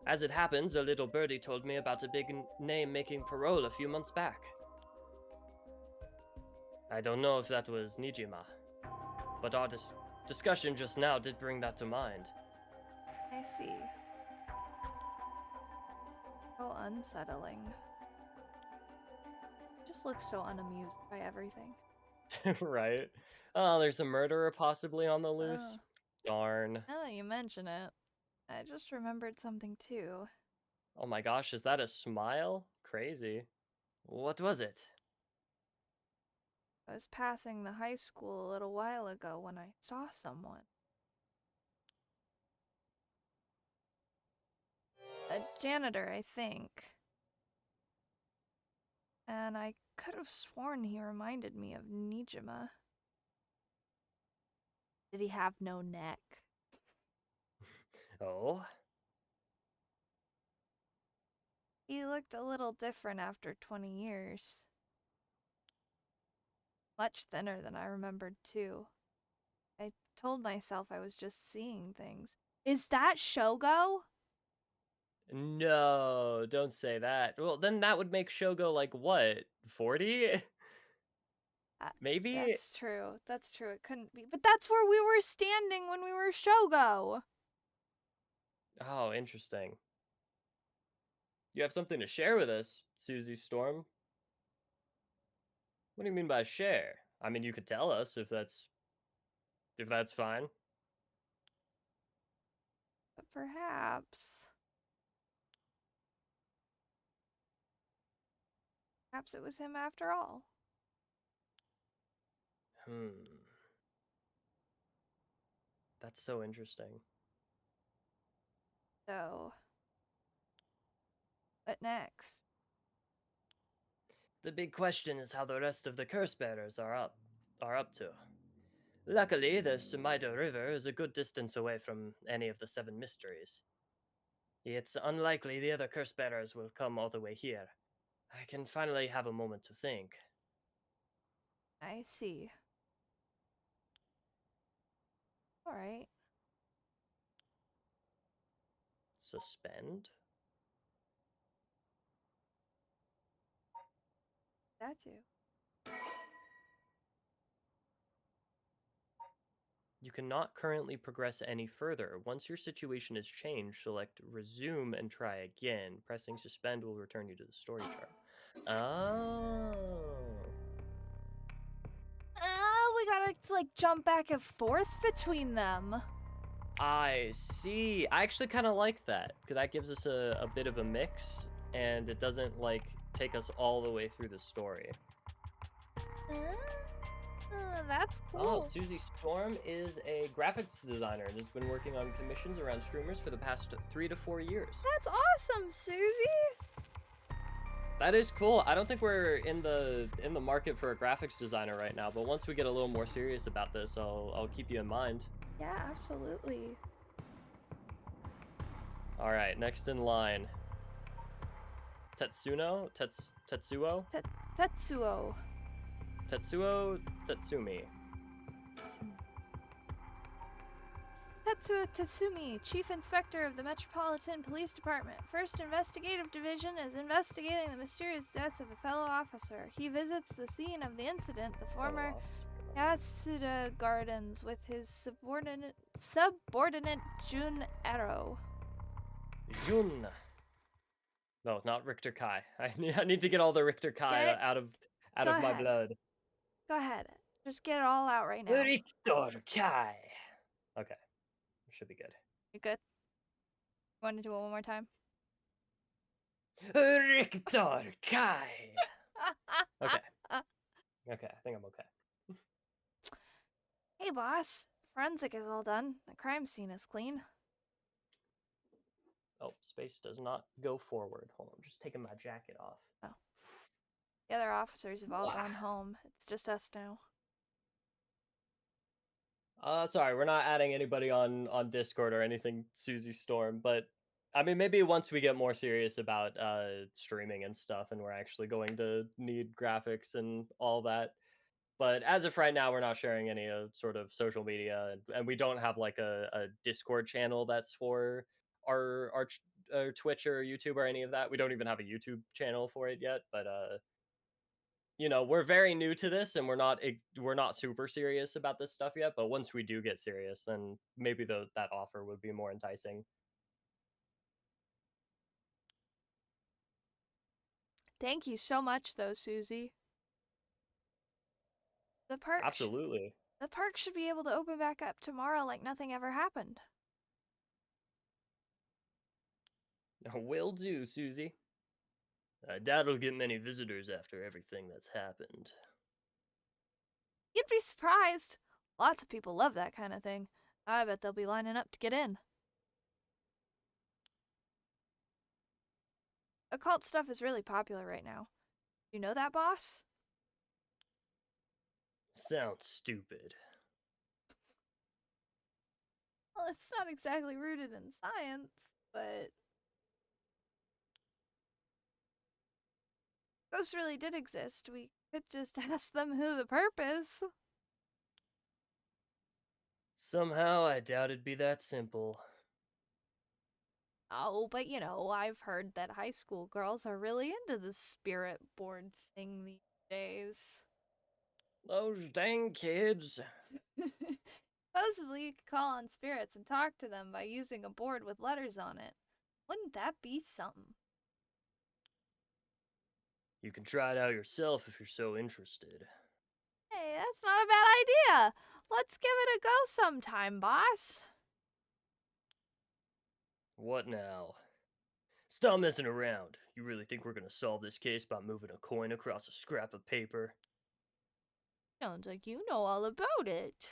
As it happens, a little birdie told me about a big name making parole a few months back. I don't know if that was Nijima, but our discussion just now did bring that to mind. I see. So unsettling. Just looks so unamused by everything. Right? Oh, there's a murderer possibly on the loose. Darn. Now that you mention it, I just remembered something too. Oh my gosh, is that a smile? Crazy. What was it? I was passing the high school a little while ago when I saw someone. A janitor, I think. And I could have sworn he reminded me of Nijima. Did he have no neck? Oh? looked a little different after 20 years. Much thinner than I remembered, too. I told myself I was just seeing things. Is that Shogo? No, don't say that. Well, then that would make Shogo like what? 40? Maybe? That's true. That's true. It couldn't be. But that's where we were standing when we were Shogo. Oh, interesting. You have something to share with us, Susie Storm. What do you mean by share? I mean, you could tell us if that's fine. But perhaps it was him after all. That's so interesting. So, what next? The big question is how the rest of the curse bearers are up to. Luckily, the Sumida River is a good distance away from any of the seven mysteries. It's unlikely the other curse bearers will come all the way here. I can finally have a moment to think. I see. All right. Suspend? That too. You cannot currently progress any further. Once your situation is changed, select resume and try again. Pressing suspend will return you to the story chart. Oh. We gotta like jump back and forth between them. I see. I actually kind of like that because that gives us a bit of a mix and it doesn't like take us all the way through the story. That's Oh, cool. Susie Storm is a graphics designer and has been working on commissions around streamers for the past 3 to 4 years. That's awesome, Susie. That is cool. I don't think we're in the market for a graphics designer right now, but once we get a little more serious about this, I'll keep you in mind. Yeah, absolutely. All right, next in line. Tetsuo? Tetsuo. Tetsuo Tetsumi. Tetsuo Tatsumi, Chief Inspector of the Metropolitan Police Department. First Investigative Division is investigating the mysterious death of a fellow officer. He visits the scene of the incident, the former Yasuda Gardens, with his subordinate Jun Ero. Jun. No, not Richter Kai. I need to get all the Richter Kai out of my blood. Go ahead. Just get it all out right now. Richter Kai. Okay. Should be good. You good? You want to do it one more time? Richter Kai. Okay. Okay, I think I'm okay. Hey, boss. Forensic is all done. The crime scene is clean. Oh, space does not go forward. Hold on, I'm just taking my jacket off. Oh. The other officers have all gone home. It's just us now. Sorry, we're not adding anybody on Discord or anything, Susie Storm, but I mean, maybe once we get more serious about streaming and stuff and we're actually going to need graphics and all that. But as of right now, we're not sharing any sort of social media, and we don't have like a Discord channel that's for our Twitch or YouTube or any of that. We don't even have a YouTube channel for it yet, but you know, we're very new to this and we're not super serious about this stuff yet, but once we do get serious, then maybe that offer would be more enticing. Thank you so much, though, Susie. The park Absolutely. The park should be able to open back up tomorrow like nothing ever happened. Will do, Susie. I doubt it'll get many visitors after everything that's happened. You'd be surprised. Lots of people love that kind of thing. I bet they'll be lining up to get in. Occult stuff is really popular right now. You know that, boss? Sounds stupid. Well, it's not exactly rooted in science, but ghosts really did exist, we could just ask them who the purpose. Somehow, I doubt it'd be that simple. Oh, but you know, I've heard that high school girls are really into the spirit board thing these days. Those dang kids. Supposedly, you could call on spirits and talk to them by using a board with letters on it. Wouldn't that be something? You can try it out yourself if you're so interested. Hey, that's not a bad idea. Let's give it a go sometime, boss. What now? Stop messing around. You really think we're gonna solve this case by moving a coin across a scrap of paper? Sounds like you know all about it.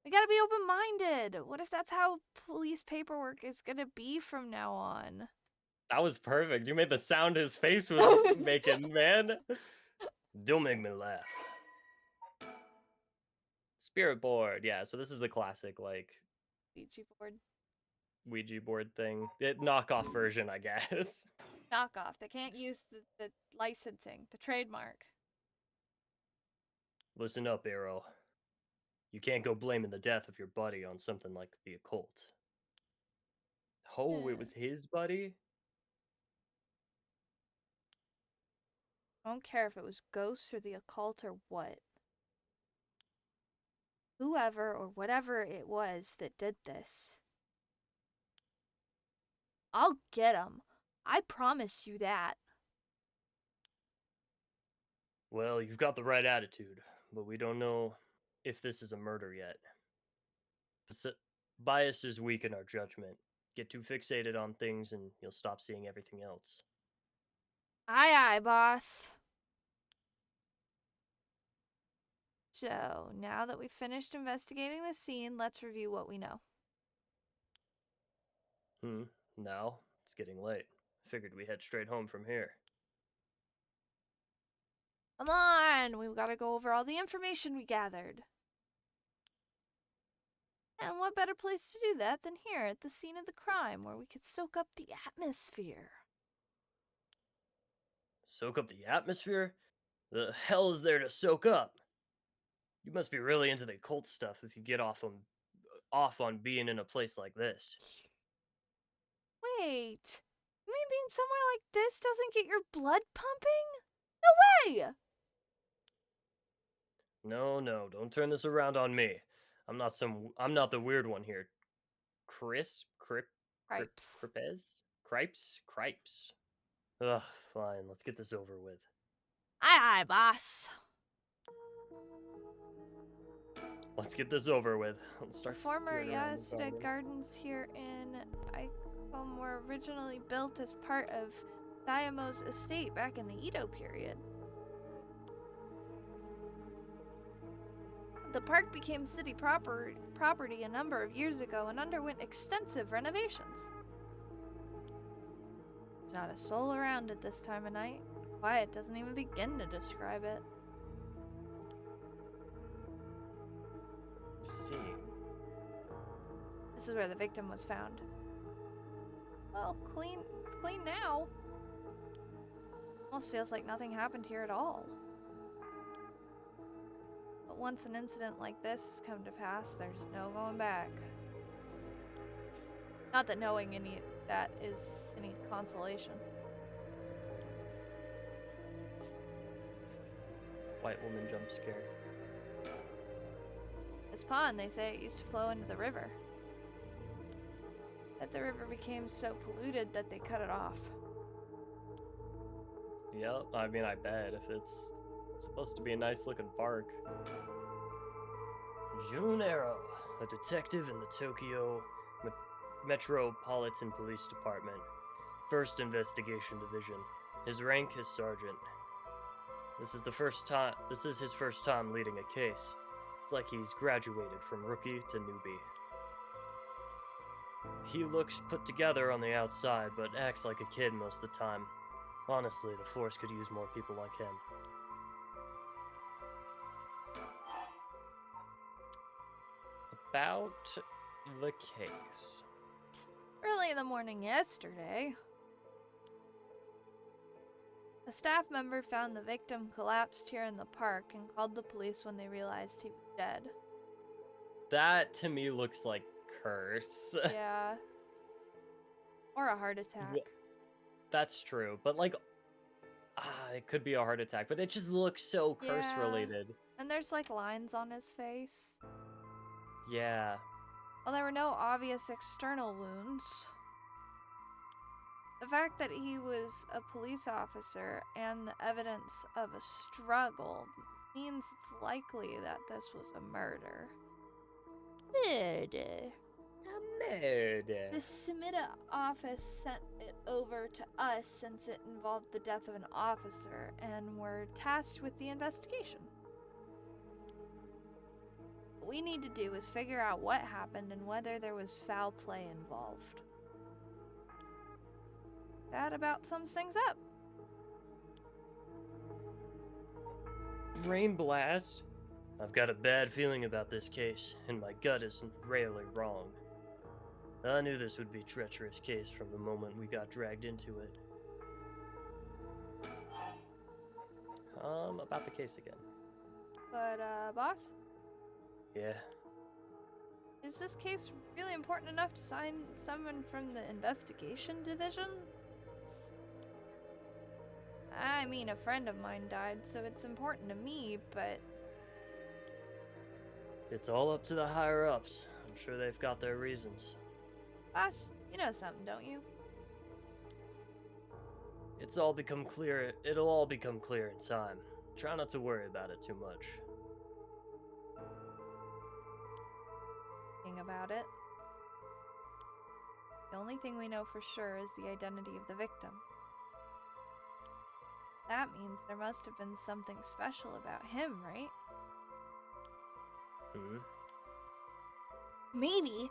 We gotta be open-minded. What if that's how police paperwork is gonna be from now on? That was perfect. You made the sound his face was making, man. Don't make me laugh. Spirit board, yeah. So this is the classic, like, Ouija board. Ouija board thing. Knockoff version, I guess. Knockoff. They can't use the licensing, the trademark. Listen up, Arrow. You can't go blaming the death of your buddy on something like the occult. Oh, Yeah. it was his buddy? I don't care if it was ghosts or the occult or what. Whoever or whatever it was that did this. I'll get 'em. I promise you that. Well, you've got the right attitude, but we don't know if this is a murder yet. Biases weaken our judgment. Get too fixated on things and you'll stop seeing everything else. Aye, aye, boss. So, now that we've finished investigating the scene, let's review what we know. Now, it's getting late. Figured we head straight home from here. Come on, we've got to go over all the information we gathered. And what better place to do that than here at the scene of the crime, where we could soak up the atmosphere? Soak up the atmosphere? The hell is there to soak up? You must be really into the occult stuff if you get off on being in a place like this. Wait, you mean being somewhere like this doesn't get your blood pumping? No way! No, don't turn this around on me. I'm not the weird one here. Cripes. Cripes. Ugh, fine, let's get this over with. Aye, aye, boss. Let's get this over with. Let's start The former screwing around with Yasuda zombies. Gardens here in Icom were originally built as part of Daimo's estate back in the Edo period. The park became city property a number of years ago and underwent extensive renovations. There's not a soul around at this time of night. Quiet doesn't even begin to describe it. See. This is where the victim was found. Well, clean. It's clean now. Almost feels like nothing happened here at all. But once an incident like this has come to pass, there's no going back. Not that knowing any that is any consolation. White woman jump scare. This pond, they say, it used to flow into the river. But the river became so polluted that they cut it off. Yep, I mean, I bet if it's supposed to be a nice looking park. Jun Arrow, a detective in the Tokyo Metropolitan Police Department, 1st Investigation Division. His rank is sergeant. This is his first time leading a case. It's like he's graduated from rookie to newbie. He looks put together on the outside, but acts like a kid most of the time. Honestly, the force could use more people like him. About the case. Early in the morning yesterday. A staff member found the victim collapsed here in the park and called the police when they realized he was dead. That to me looks like curse. Yeah. Or a heart attack. That's true, but like, it could be a heart attack, but it just looks so curse related. And there's like lines on his face. Yeah. Well, there were no obvious external wounds. The fact that he was a police officer and the evidence of a struggle means it's likely that this was a murder. Murder. A murder. The Semida office sent it over to us since it involved the death of an officer and were tasked with the investigation. What we need to do is figure out what happened and whether there was foul play involved. That about sums things up. Brain blast. I've got a bad feeling about this case, and my gut isn't rarely wrong. I knew this would be a treacherous case from the moment we got dragged into it. About the case again. But, boss? Yeah. Is this case really important enough to sign someone from the investigation division? I mean, a friend of mine died, so it's important to me, but... It's all up to the higher-ups. I'm sure they've got their reasons. Boss, you know something, don't you? It'll all become clear in time. Try not to worry about it too much. Think about it. The only thing we know for sure is the identity of the victim. That means there must have been something special about him, right? Maybe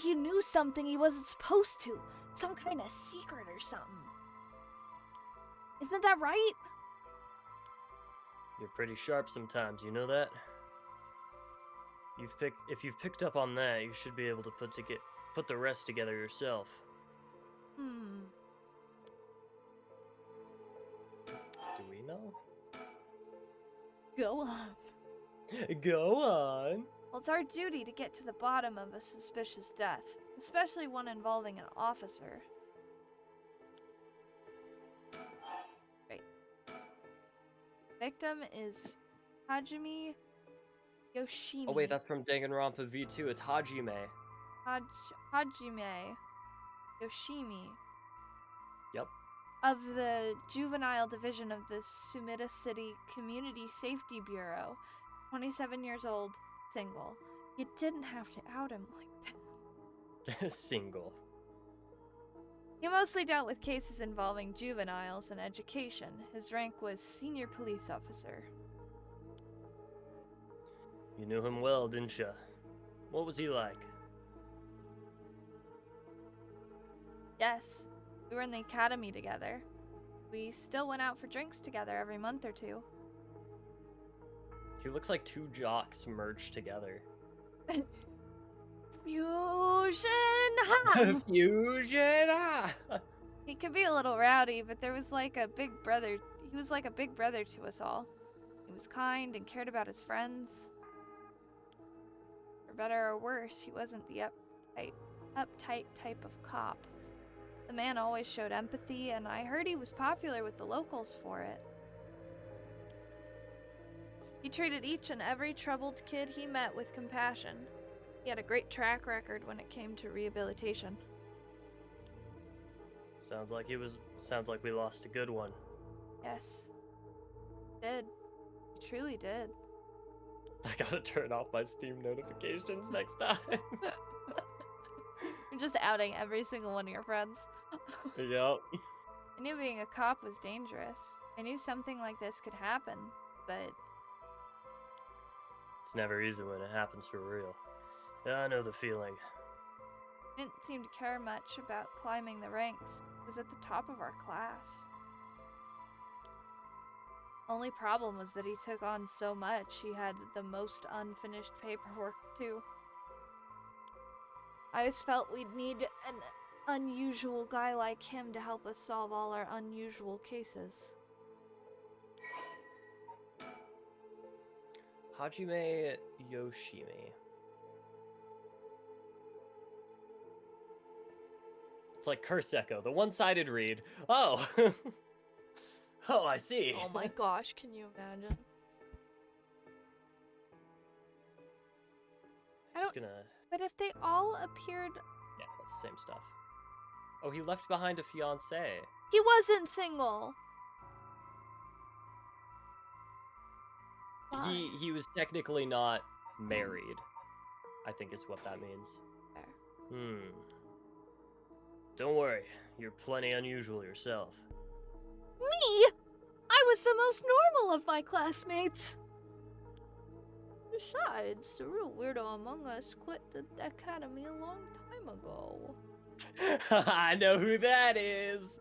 he knew something he wasn't supposed to. Some kind of secret or something. Isn't that right? You're pretty sharp sometimes, you know that? If you've picked up on that, you should be able to put the rest together yourself. Do we know? Go on. Go on. Well, it's our duty to get to the bottom of a suspicious death, especially one involving an officer. Right. Victim is Hajime Yoshimi. Oh wait, that's from Danganronpa V2. It's Hajime. Hajime Yoshimi. Yep. Of the juvenile division of the Sumida City Community Safety Bureau. 27 years old, single. You didn't have to out him like that. Single. He mostly dealt with cases involving juveniles and education. His rank was senior police officer. You knew him well, didn't you? What was he like? Yes, we were in the academy together. We still went out for drinks together every month or two. He looks like two jocks merged together. Fusion ha! Fusion ha! He could be a little rowdy, but there was like a big brother. He was like a big brother to us all. He was kind and cared about his friends. For better or worse, he wasn't the uptight type of cop. The man always showed empathy, and I heard he was popular with the locals for it. He treated each and every troubled kid he met with compassion. He had a great track record when it came to rehabilitation. Sounds like we lost a good one. Yes. Did. He truly did. I gotta turn off my Steam notifications next time. You're just outing every single one of your friends. Yep. I knew being a cop was dangerous. I knew something like this could happen, but... It's never easy when it happens for real. Yeah, I know the feeling. He didn't seem to care much about climbing the ranks. He was at the top of our class. Only problem was that he took on so much, he had the most unfinished paperwork too. I always felt we'd need an unusual guy like him to help us solve all our unusual cases. Hajime Yoshimi. It's like Curse Echo, the one-sided read. Oh! Oh, I see. Oh my gosh, can you imagine? Just gonna... But if they all appeared... Yeah, that's the same stuff. Oh, he left behind a fiancée. He wasn't single! He was technically not married, I think is what that means. Fair. Don't worry, you're plenty unusual yourself. Me? I was the most normal of my classmates. Besides, the real weirdo among us quit the academy a long time ago. I know who that is.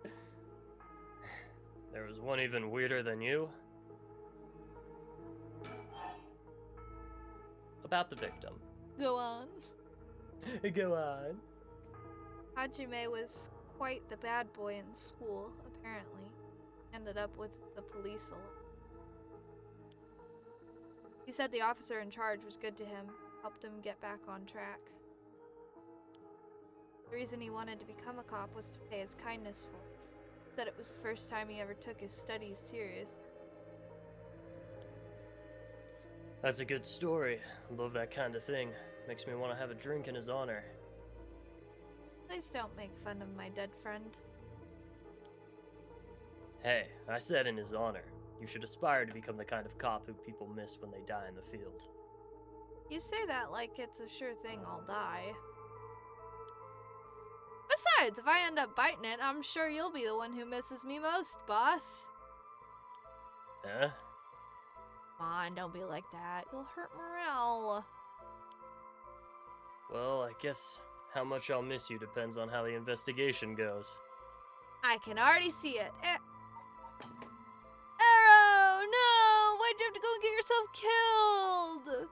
There was one even weirder than you. About the victim. Go on. Go on. Hajime was quite the bad boy in school, apparently. Ended up with the police alert. He said the officer in charge was good to him, helped him get back on track. The reason he wanted to become a cop was to pay his kindness for it. Said it was the first time he ever took his studies serious. That's a good story. Love that kind of thing. Makes me want to have a drink in his honor. Please don't make fun of my dead friend. Hey, I said in his honor. You should aspire to become the kind of cop who people miss when they die in the field. You say that like it's a sure thing I'll die. Besides, if I end up biting it, I'm sure you'll be the one who misses me most, boss. Huh? Come on, don't be like that. You'll hurt morale. Well, I guess how much I'll miss you depends on how the investigation goes. I can already see it. Arrow! No! Why'd you have to go and get yourself killed?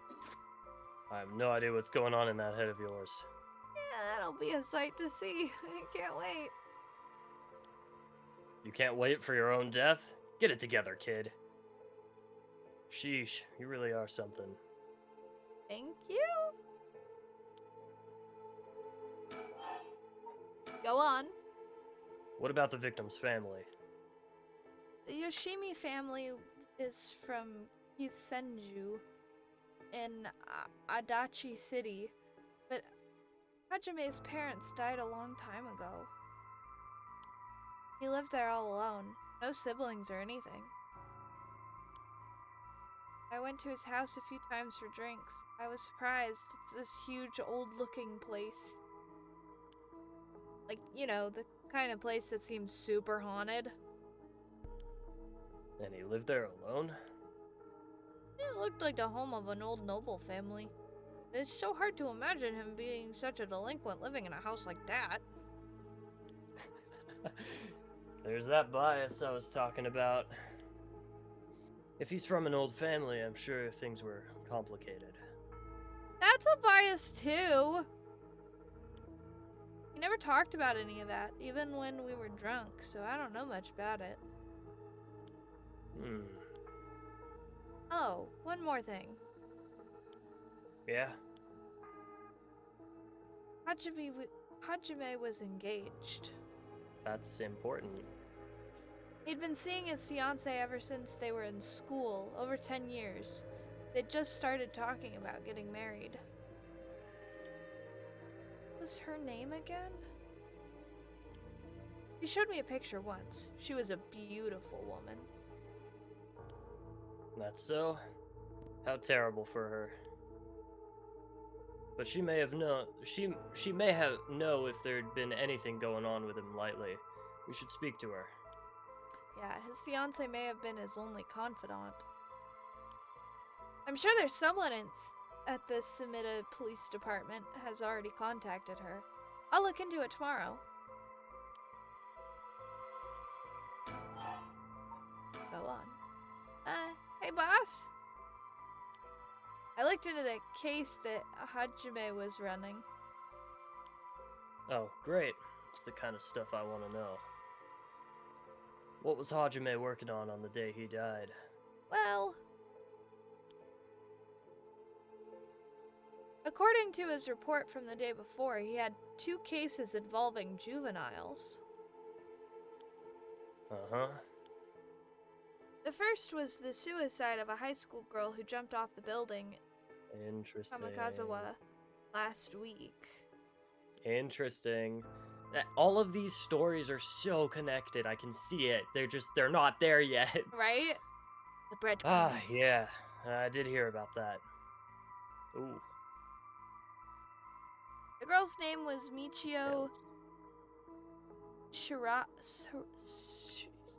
I have no idea what's going on in that head of yours. Yeah, that'll be a sight to see. I can't wait. You can't wait for your own death? Get it together, kid. Sheesh, you really are something. Thank you. Go on. What about the victim's family? The Yoshimi family is from Kisenju in Adachi City, but Hajime's parents died a long time ago. He lived there all alone, no siblings or anything. I went to his house a few times for drinks. I was surprised. It's this huge, old-looking place. Like, you know, the kind of place that seems super haunted. And he lived there alone? It looked like the home of an old noble family. It's so hard to imagine him being such a delinquent living in a house like that. There's that bias I was talking about. If he's from an old family, I'm sure things were complicated. That's a bias too. He never talked about any of that, even when we were drunk, so I don't know much about it. Oh, one more thing. Yeah? Hajime was engaged. That's important. He'd been seeing his fiancée ever since they were in school, over 10 years. They'd just started talking about getting married. What's her name again? He showed me a picture once. She was a beautiful woman. That's so? How terrible for her. But she may have known. She may have know if there'd been anything going on with him lately. We should speak to her. Yeah, his fiancée may have been his only confidant. I'm sure there's someone at the Sumida Police Department has already contacted her. I'll look into it tomorrow. Go on. Hey boss. I looked into the case that Hajime was running. Oh, great. It's the kind of stuff I want to know. What was Hajime working on the day he died? Well, According to his report from the day before, he had 2 cases involving juveniles. Uh-huh. The first was the suicide of a high school girl who jumped off the building Interesting. Kamikazawa last week. Interesting. All of these stories are so connected. I can see it. They're not there yet. Right? The breadcrumbs. Yeah. I did hear about that. Ooh. The girl's name was Michio Yes.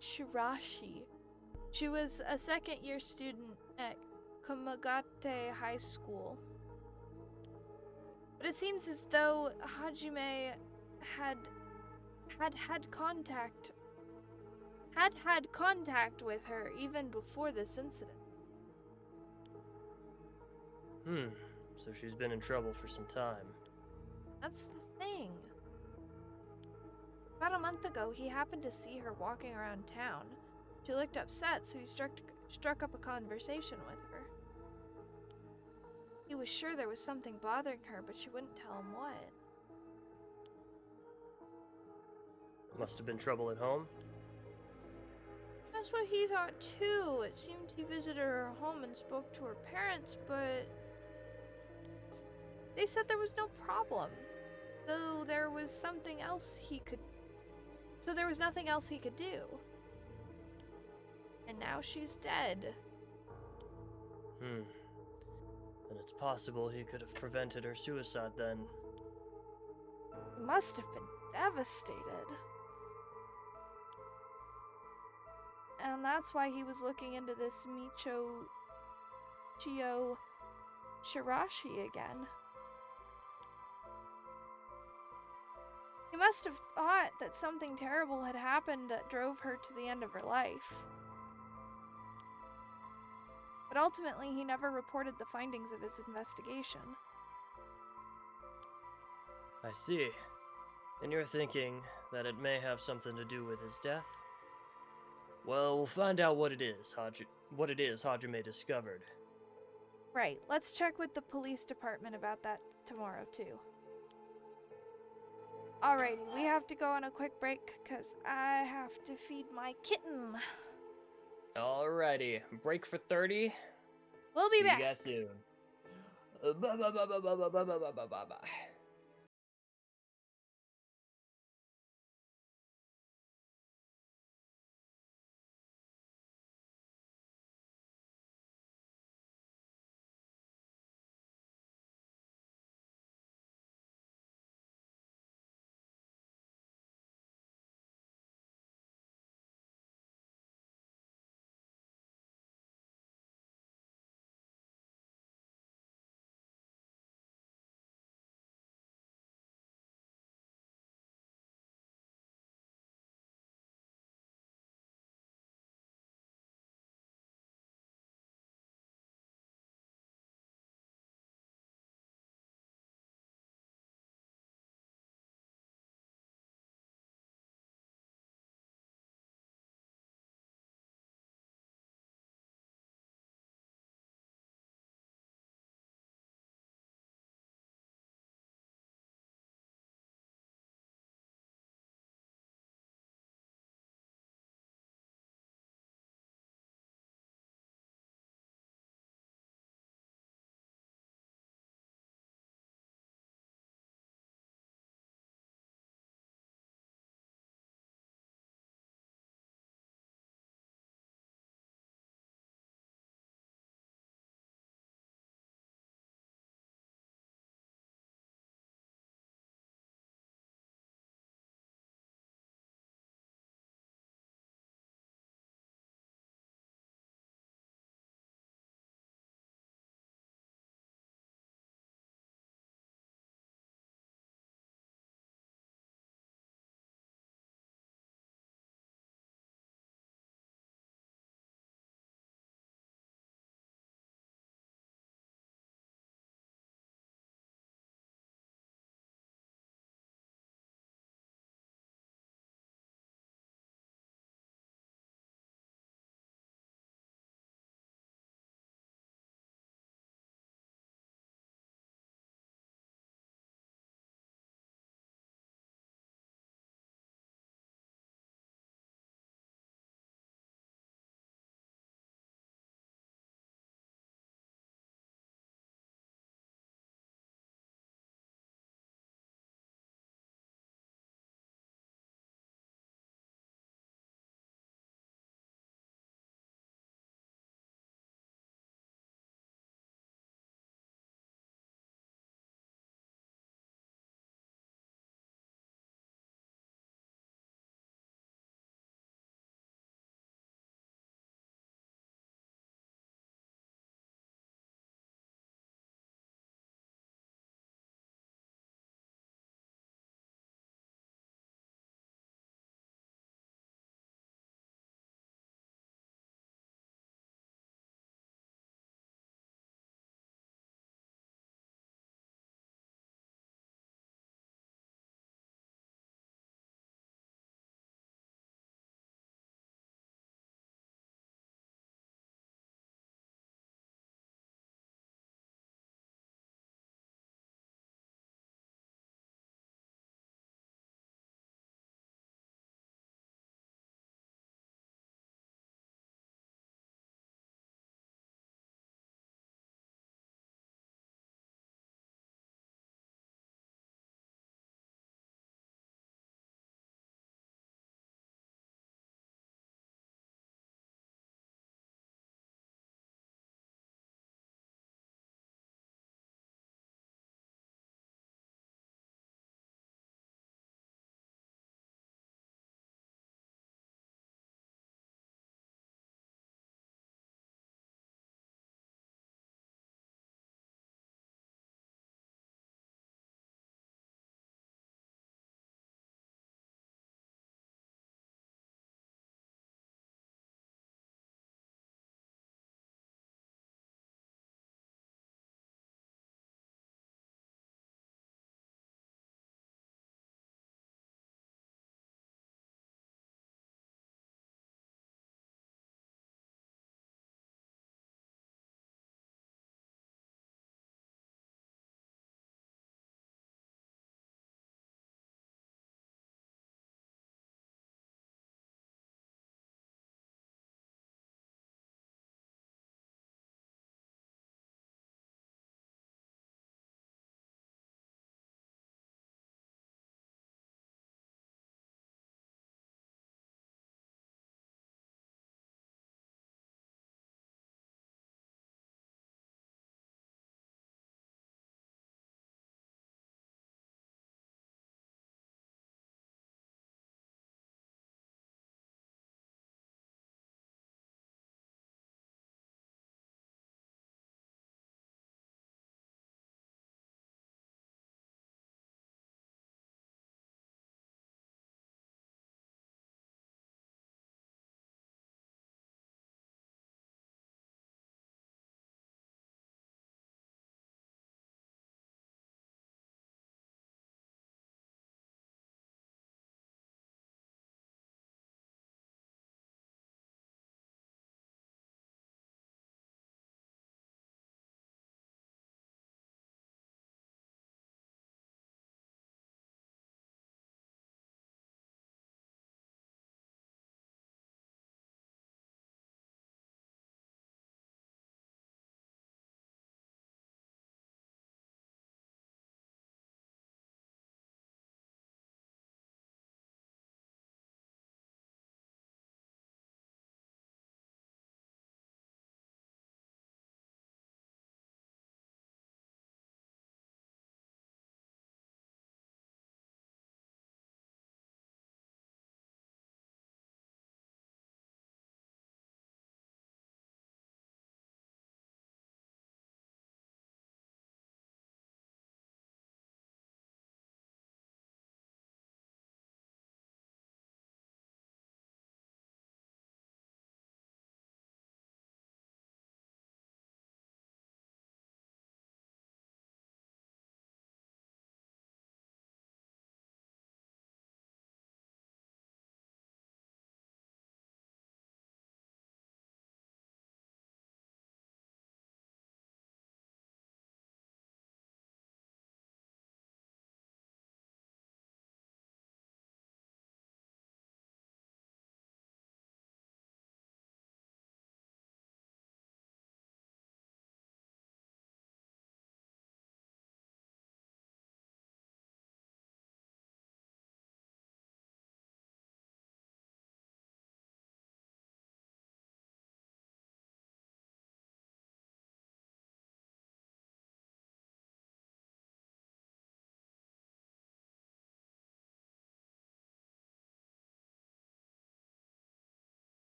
Shirashi. She was a second-year student at Komagate High School. But it seems as though Hajime had contact with her even before this incident. So she's been in trouble for some time. That's the thing. About a month ago, he happened to see her walking around town. She looked upset, so he struck up a conversation with her. He was sure there was something bothering her, but she wouldn't tell him what. Must have been trouble at home. That's what he thought too. It seemed he visited her home and spoke to her parents, but they said there was no problem. Though there was something else he could... So there was nothing else he could do. And now she's dead. And it's possible he could have prevented her suicide then. He must have been devastated. And that's why he was looking into this Chio Shirashi again. He must have thought that something terrible had happened that drove her to the end of her life. But ultimately, he never reported the findings of his investigation. I see. And you're thinking that it may have something to do with his death? Well, we'll find out what it is Hajime discovered. Right, let's check with the police department about that tomorrow, too. Alrighty, we have to go on a quick break, because I have to feed my kitten. Alrighty, break for 30. We'll be back. See you guys soon. Bye.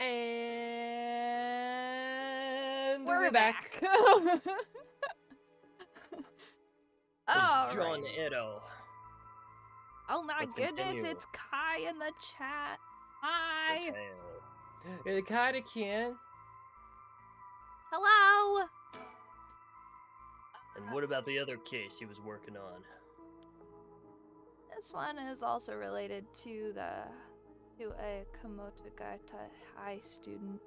And We're back. This is All John right. Edo. Oh my Let's goodness, continue. it's Kai in the chat. Hi. Kinda can. Hello. And what about the other case he was working on? This one is also related to a Komotogata High student.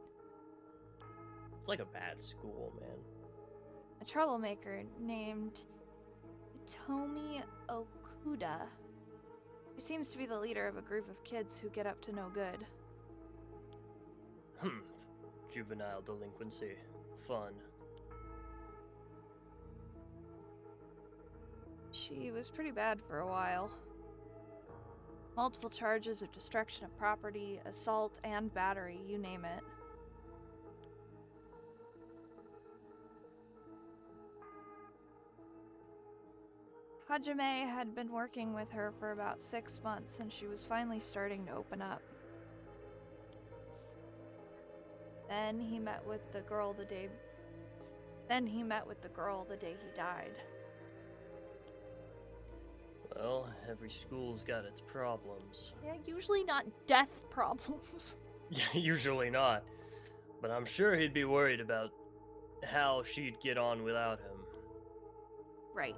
It's like a bad school, man. A troublemaker named Tomi Okuda. He seems to be the leader of a group of kids who get up to no good. Juvenile delinquency. Fun. She was pretty bad for a while. Multiple charges of destruction of property, assault, and battery, you name it. Hajime had been working with her for about 6 months, and she was finally starting to open up. Then he met with the girl the day he died. Well, every school's got its problems. Yeah, usually not death problems. Yeah, usually not. But I'm sure he'd be worried about how she'd get on without him. Right.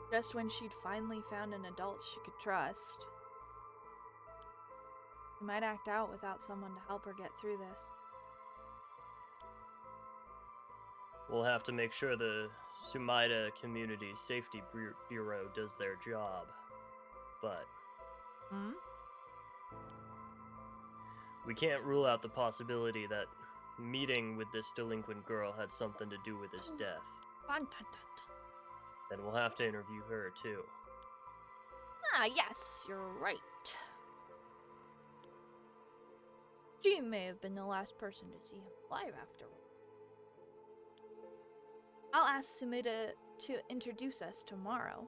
Just when she'd finally found an adult she could trust. She might act out without someone to help her get through this. We'll have to make sure the Sumaida Community Safety Bureau does their job. But we can't rule out the possibility that meeting with this delinquent girl had something to do with his death. Dun, dun, dun, dun. Then we'll have to interview her too. Ah, yes, you're right. She may have been the last person to see him alive after all. I'll ask Sumida to introduce us tomorrow.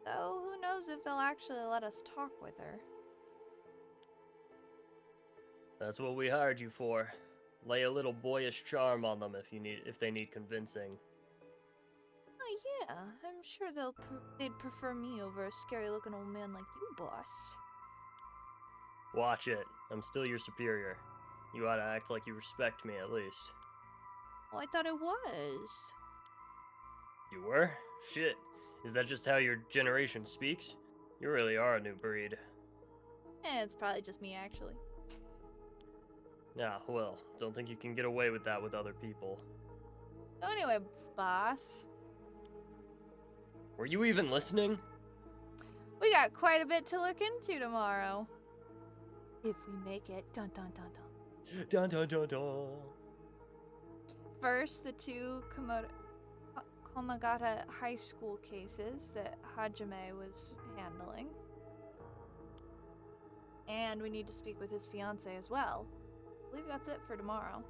Though, who knows if they'll actually let us talk with her. That's what we hired you for. Lay a little boyish charm on them if they need convincing. Oh yeah, I'm sure they'd prefer me over a scary-looking old man like you, boss. Watch it. I'm still your superior. You ought to act like you respect me at least. Well, I thought it was. You were? Shit. Is that just how your generation speaks? You really are a new breed. It's probably just me, actually. Yeah, well, don't think you can get away with that with other people. So anyway, boss. Were you even listening? We got quite a bit to look into tomorrow. If we make it. Dun dun dun dun. Dun dun dun dun. First, the two Komagata high school cases that Hajime was handling. And we need to speak with his fiancée as well. I believe that's it for tomorrow.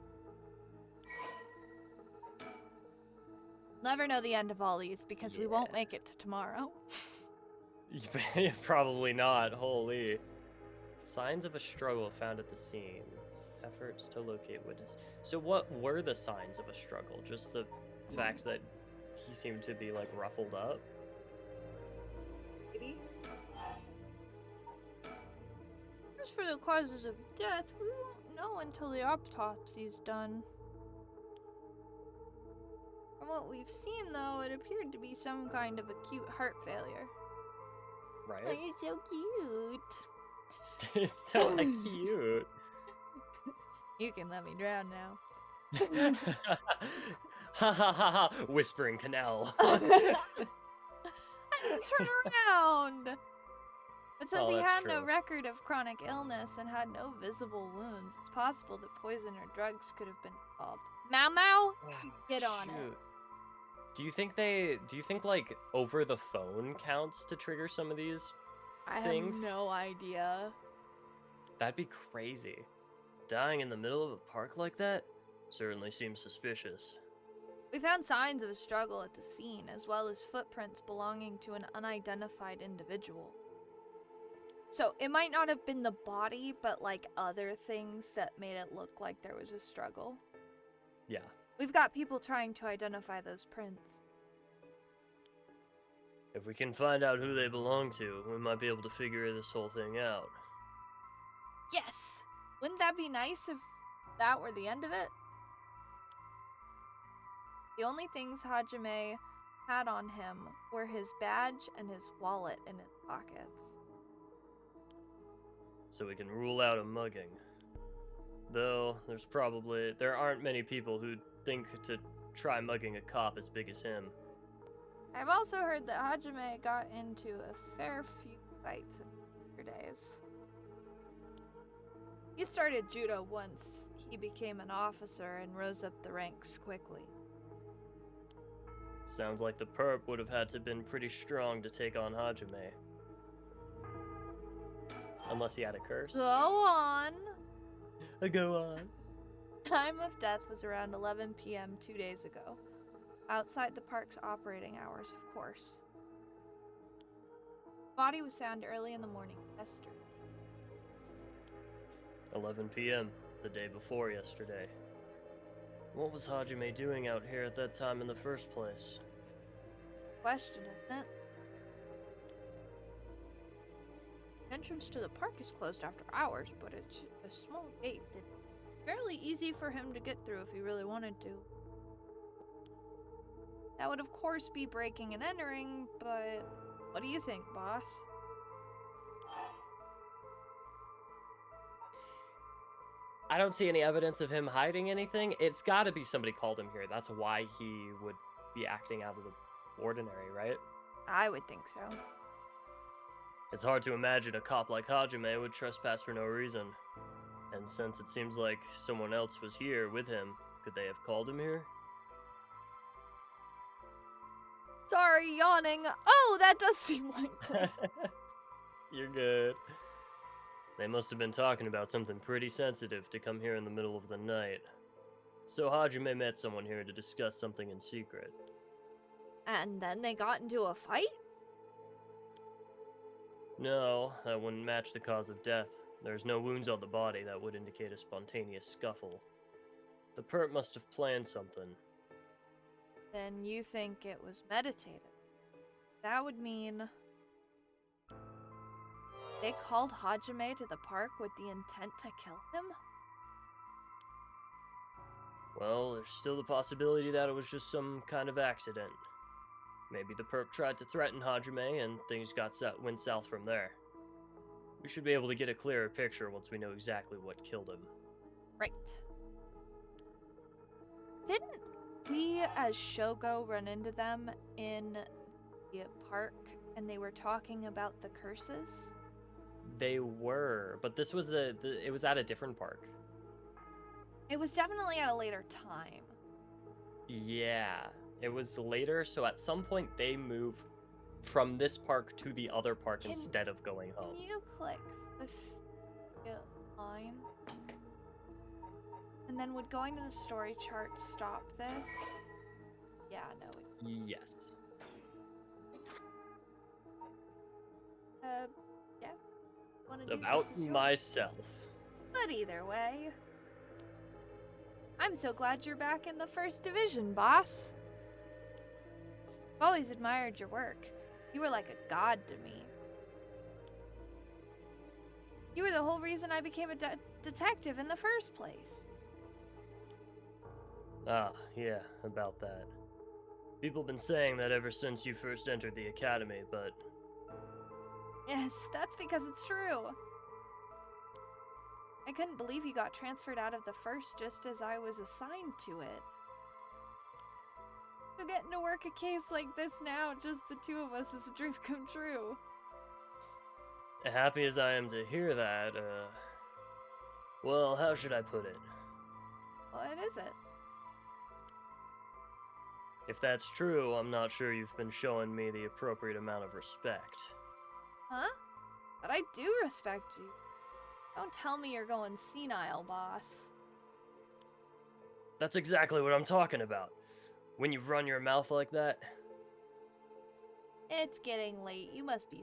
Never know the end of all these because we won't make it to tomorrow. Probably not. Holy. Signs of a struggle found at the scene. Efforts to locate witness. So what were the signs of a struggle? Just the fact that he seemed to be like ruffled up? Maybe. As for the causes of death, we won't know until the autopsy's done. From what we've seen, though, it appeared to be some kind of acute heart failure. Right? Oh, it's so cute. It's so cute. You can let me drown now. Ha ha ha ha! Whispering canal. I didn't turn around! But since he had no true. record of chronic illness and had no visible wounds, it's possible that poison or drugs could have been involved. Mau Mau, get on it. Do you think like over the phone counts to trigger some of these things? I have no idea. That'd be crazy. Dying in the middle of a park like that certainly seems suspicious. We found signs of a struggle at the scene, as well as footprints belonging to an unidentified individual. So it might not have been the body, but like other things that made it look like there was a struggle. Yeah. We've got people trying to identify those prints. If we can find out who they belong to, we might be able to figure this whole thing out. Yes! Wouldn't that be nice if that were the end of it? The only things Hajime had on him were his badge and his wallet in his pockets. So we can rule out a mugging. Though, there aren't many people who'd think to try mugging a cop as big as him. I've also heard that Hajime got into a fair few fights in later days. He started judo once he became an officer and rose up the ranks quickly. Sounds like the perp would have had to been pretty strong to take on Hajime. Unless he had a curse. Go on! Go on. Time of death was around 11 p.m. 2 days ago. Outside the park's operating hours, of course. Body was found early in the morning yesterday. 11 p.m., the day before yesterday. What was Hajime doing out here at that time in the first place? Question, isn't it? Entrance to the park is closed after hours, but it's a small gate that's fairly easy for him to get through if he really wanted to. That would, of course, be breaking and entering, but what do you think, boss? I don't see any evidence of him hiding anything. It's got to be somebody called him here. That's why he would be acting out of the ordinary, right? I would think so. It's hard to imagine a cop like Hajime would trespass for no reason. And since it seems like someone else was here with him, could they have called him here? Sorry, yawning. Oh, that does seem like it. You're good. They must have been talking about something pretty sensitive to come here in the middle of the night. So Hajime met someone here to discuss something in secret. And then they got into a fight? No, that wouldn't match the cause of death. There's no wounds on the body that would indicate a spontaneous scuffle. The perp must have planned something. Then you think it was meditated. That would mean they called Hajime to the park with the intent to kill him? Well, there's still the possibility that it was just some kind of accident. Maybe the perp tried to threaten Hajime and things went south from there. We should be able to get a clearer picture once we know exactly what killed him. Right. Didn't we, as Shogo, run into them in the park and they were talking about the curses? They were, but this was it was at a different park. It was definitely at a later time. Yeah, it was later, so at some point they moved from this park to the other park instead of going home. Can you click the line? And then would going to the story chart stop this? Yeah, no. Yes. Yeah. Wanna do About this is yours? myself. But either way, I'm so glad you're back in the first division, boss. I've always admired your work. You were like a god to me. You were the whole reason I became a detective in the first place. Ah, yeah, about that. People have been saying that ever since you first entered the academy, but Yes, that's because it's true. I couldn't believe you got transferred out of the first just as I was assigned to it. So getting to work a case like this now, just the two of us, is a dream come true. happy as I am to hear that, well, how should I put it? What is it? If that's true, I'm not sure you've been showing me the appropriate amount of respect. Huh? But I do respect you. Don't tell me you're going senile, boss. That's exactly what I'm talking about. When you run your mouth like that. It's getting late. You must be...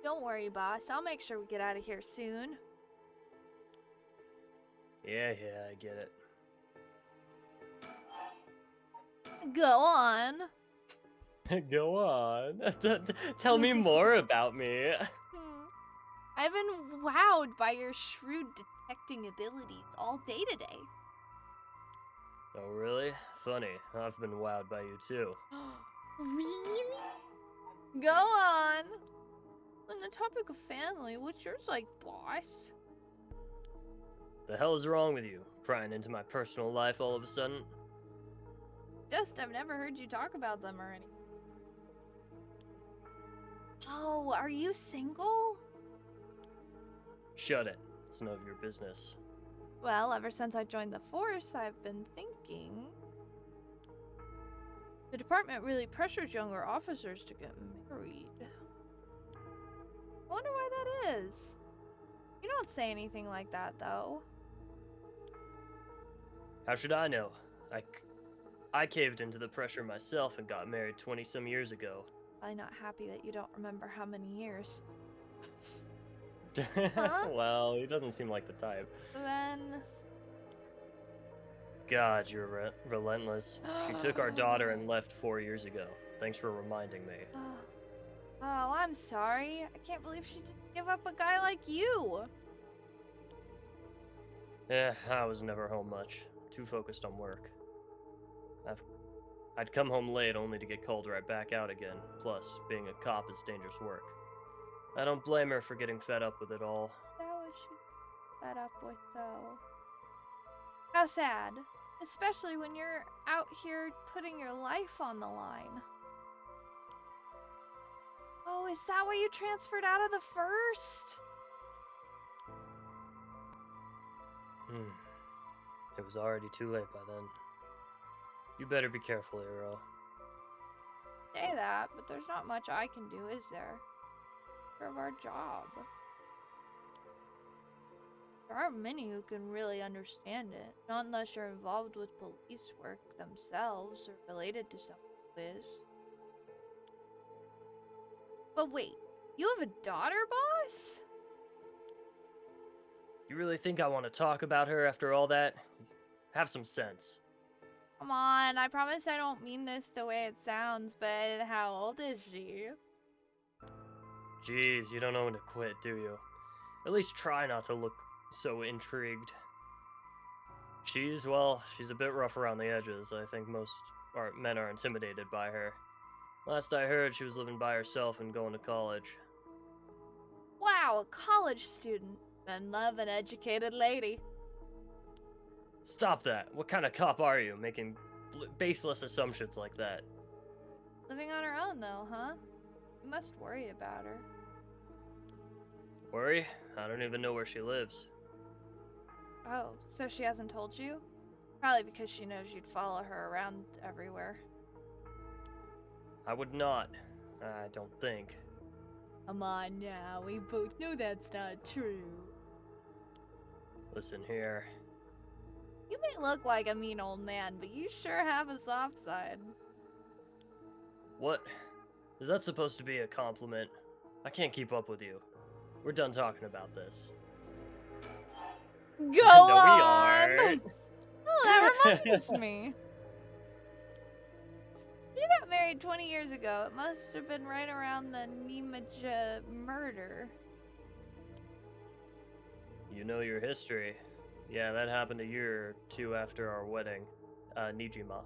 Don't worry, boss. I'll make sure we get out of here soon. Yeah, I get it. Go on. Go on. Tell me more about me. I've been wowed by your shrewd detecting abilities all day today. Oh, really? Funny. I've been wowed by you too. Really? Go on. On the topic of family, what's yours like, boss? The hell is wrong with you? Prying into my personal life all of a sudden? Just, I've never heard you talk about them or anything. Oh, are you single? Shut it. It's none of your business. Well, ever since I joined the force, I've been thinking. The department really pressures younger officers to get married. I wonder why that is. You don't say anything like that, though. How should I know? I caved into the pressure myself and got married 20-some years ago. I'm not happy that you don't remember how many years. Well, he doesn't seem like the type. Then... God, you're relentless. She took our daughter and left 4 years ago. Thanks for reminding me. Oh, I'm sorry. I can't believe she didn't give up a guy like you. I was never home much. Too focused on work. I'd come home late only to get called right back out again. Plus, being a cop is dangerous work. I don't blame her for getting fed up with it all. That was she fed up with, though. How sad. Especially when you're out here putting your life on the line. Oh, is that why you transferred out of the first? It was already too late by then. You better be careful, Hero. Say that, but there's not much I can do, is there? Part of our job. There aren't many who can really understand it, not unless you're involved with police work themselves or related to someone who is. But wait, you have a daughter, boss? You really think I want to talk about her after all that? Have some sense. Come on, I promise I don't mean this the way it sounds, but how old is she? Jeez, you don't know when to quit, do you? At least try not to look so intrigued. She's a bit rough around the edges. I think most men are intimidated by her. Last I heard, she was living by herself and going to college. Wow, a college student. Men love an educated lady. Stop that. What kind of cop are you, making baseless assumptions like that? Living on her own, though, huh? You must worry about her. Worry? I don't even know where she lives. Oh, so she hasn't told you? Probably because she knows you'd follow her around everywhere. I would not. I don't think. Come on now, we both know that's not true. Listen here. You may look like a mean old man, but you sure have a soft side. What? Is that supposed to be a compliment? I can't keep up with you. We're done talking about this. Go no, on! we aren't. Oh, that reminds me. You got married 20 years ago. It must have been right around the Nimaja murder. You know your history. Yeah, that happened a year or two after our wedding. Nijima.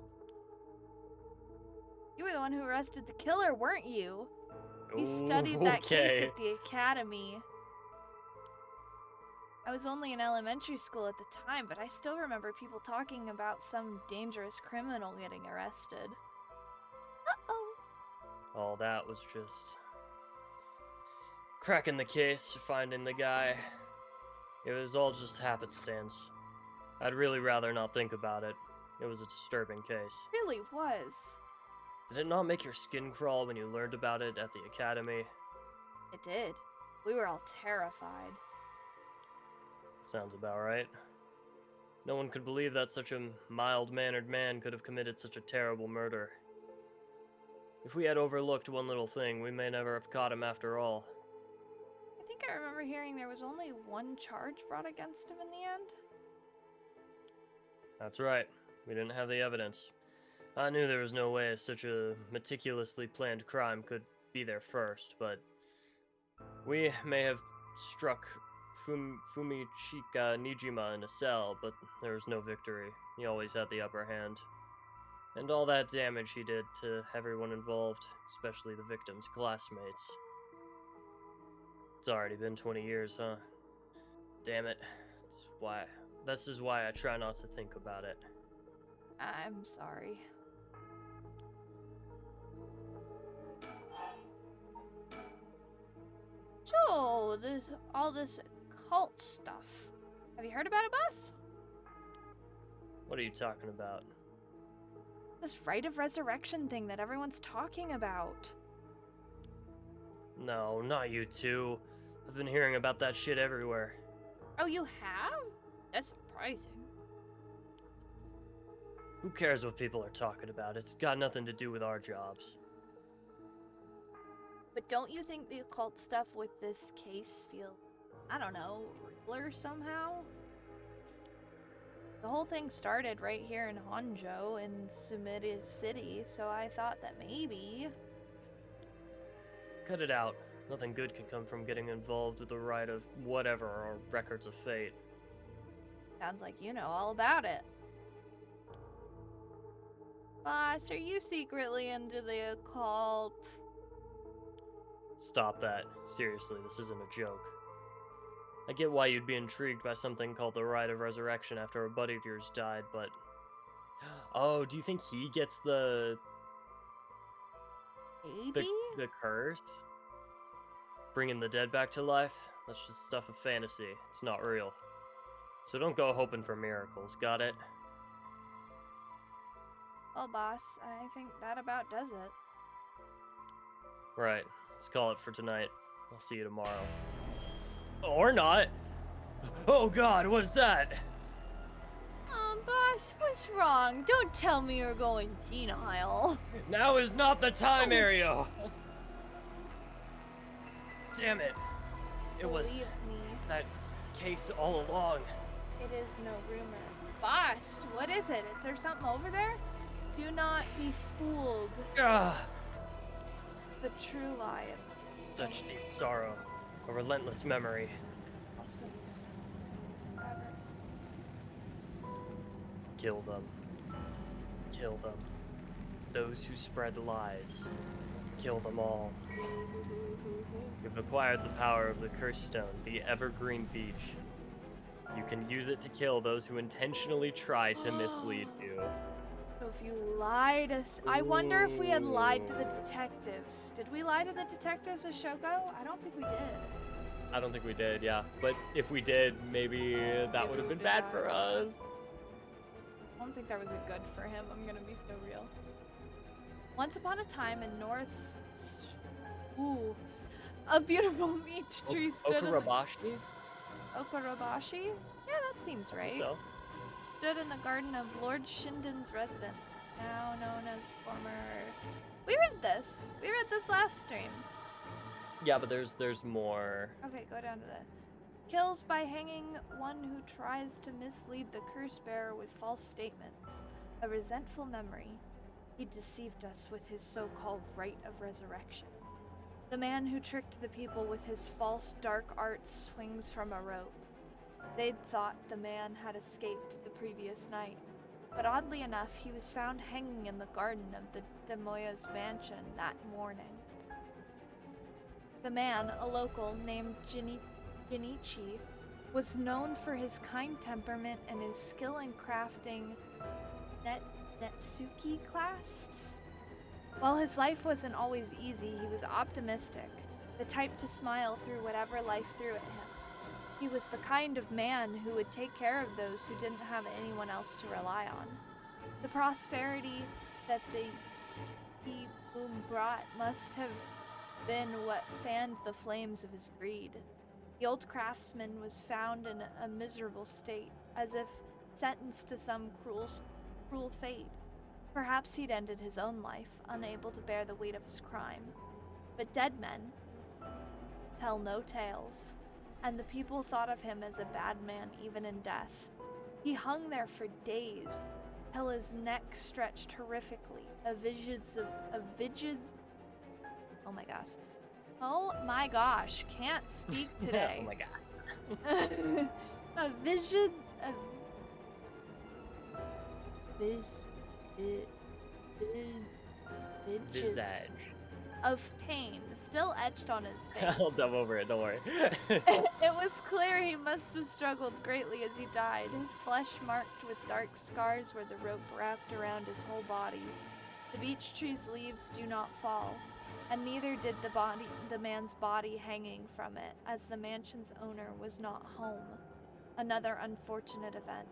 You were the one who arrested the killer, weren't you? We studied that case at the academy. I was only in elementary school at the time, but I still remember people talking about some dangerous criminal getting arrested. Uh-oh. All that was just cracking the case, finding the guy. It was all just happenstance. I'd really rather not think about it. It was a disturbing case. Really was. Did it not make your skin crawl when you learned about it at the academy? It did. We were all terrified. Sounds about right. No one could believe that such a mild-mannered man could have committed such a terrible murder. If we had overlooked one little thing, we may never have caught him after all. think I remember hearing there was only one charge brought against him in the end. That's right. We didn't have the evidence. I knew there was no way such a meticulously planned crime could be there first, but we may have struck Fumichika Nijima in a cell, but there was no victory. He always had the upper hand. And all that damage he did to everyone involved, especially the victim's classmates. It's already been 20 years, huh? Damn it. This is why I try not to think about it. I'm sorry. So, all this occult stuff. Have you heard about it, boss? What are you talking about? This rite of resurrection thing that everyone's talking about. No, not you two. I've been hearing about that shit everywhere. Oh, you have? That's surprising. Who cares what people are talking about? It's got nothing to do with our jobs. But don't you think the occult stuff with this case feel, I don't know, regular somehow? The whole thing started right here in Honjo in Sumida City, so I thought that maybe... Cut it out. Nothing good can come from getting involved with the rite of whatever or records of fate. Sounds like you know all about it. Boss, are you secretly into the occult? Stop that. Seriously, this isn't a joke. I get why you'd be intrigued by something called the Rite of Resurrection after a buddy of yours died, but... Oh, do you think he gets the Maybe? the curse? Bringing the dead back to life? That's just stuff of fantasy. It's not real. So don't go hoping for miracles, got it? Well, boss, I think that about does it. Right. Let's call it for tonight. I'll see you tomorrow. Or not! Oh god, what's that? Boss, what's wrong? Don't tell me you're going senile. Now is not the time, Ario! Damn it. It was Believe me, that case all along. it is no rumor. Boss, what is it? Is there something over there? Do not be fooled. Ah, It's the true lion. such deep sorrow. A relentless memory. Also, it's forever. Kill them. Kill them. Those who spread lies. Kill them all. You've acquired the power of the Cursed Stone, the Evergreen Beach. You can use it to kill those who intentionally try to mislead you. So if you lie to I wonder if we had lied to the detectives. Did we lie to the detectives of Shoko? I don't think we did. I don't think we did, yeah. But if we did, maybe that would have been bad for us. I don't think that was a good for him. I'm gonna be so real. Once upon a time in a beautiful beech tree stood in the... Okurabashi? Okurabashi? Yeah, that seems right. So? Stood in the garden of Lord Shinden's residence, now known as the former... We read this. We read this last stream. Yeah, but there's more. Okay, go down to the... Kills by hanging one who tries to mislead the curse bearer with false statements. A resentful memory. He deceived us with his so-called rite of resurrection. The man who tricked the people with his false dark arts swings from a rope. They'd thought the man had escaped the previous night, but oddly enough, he was found hanging in the garden of the Demoya's mansion that morning. The man, a local named Jinichi, was known for his kind temperament and his skill in crafting Netsuki clasps. While his life wasn't always easy, he was optimistic, the type to smile through whatever life threw at him. He was the kind of man who would take care of those who didn't have anyone else to rely on. The prosperity that the boom brought must have been what fanned the flames of his greed. The old craftsman was found in a miserable state, as if sentenced to some cruel fate. Perhaps he'd ended his own life, unable to bear the weight of his crime. But dead men, tell no tales, and the people thought of him as a bad man even in death. He hung there for days, till his neck stretched horrifically. Oh my gosh, can't speak today. Oh my god. a vision, a Visage. of pain still etched on his face. I'll dub over it, don't worry. It was clear he must have struggled greatly as he died, his flesh marked with dark scars where the rope wrapped around his whole body. The beech tree's leaves do not fall, and neither did the man's body hanging from it, as the mansion's owner was not home. Another unfortunate event.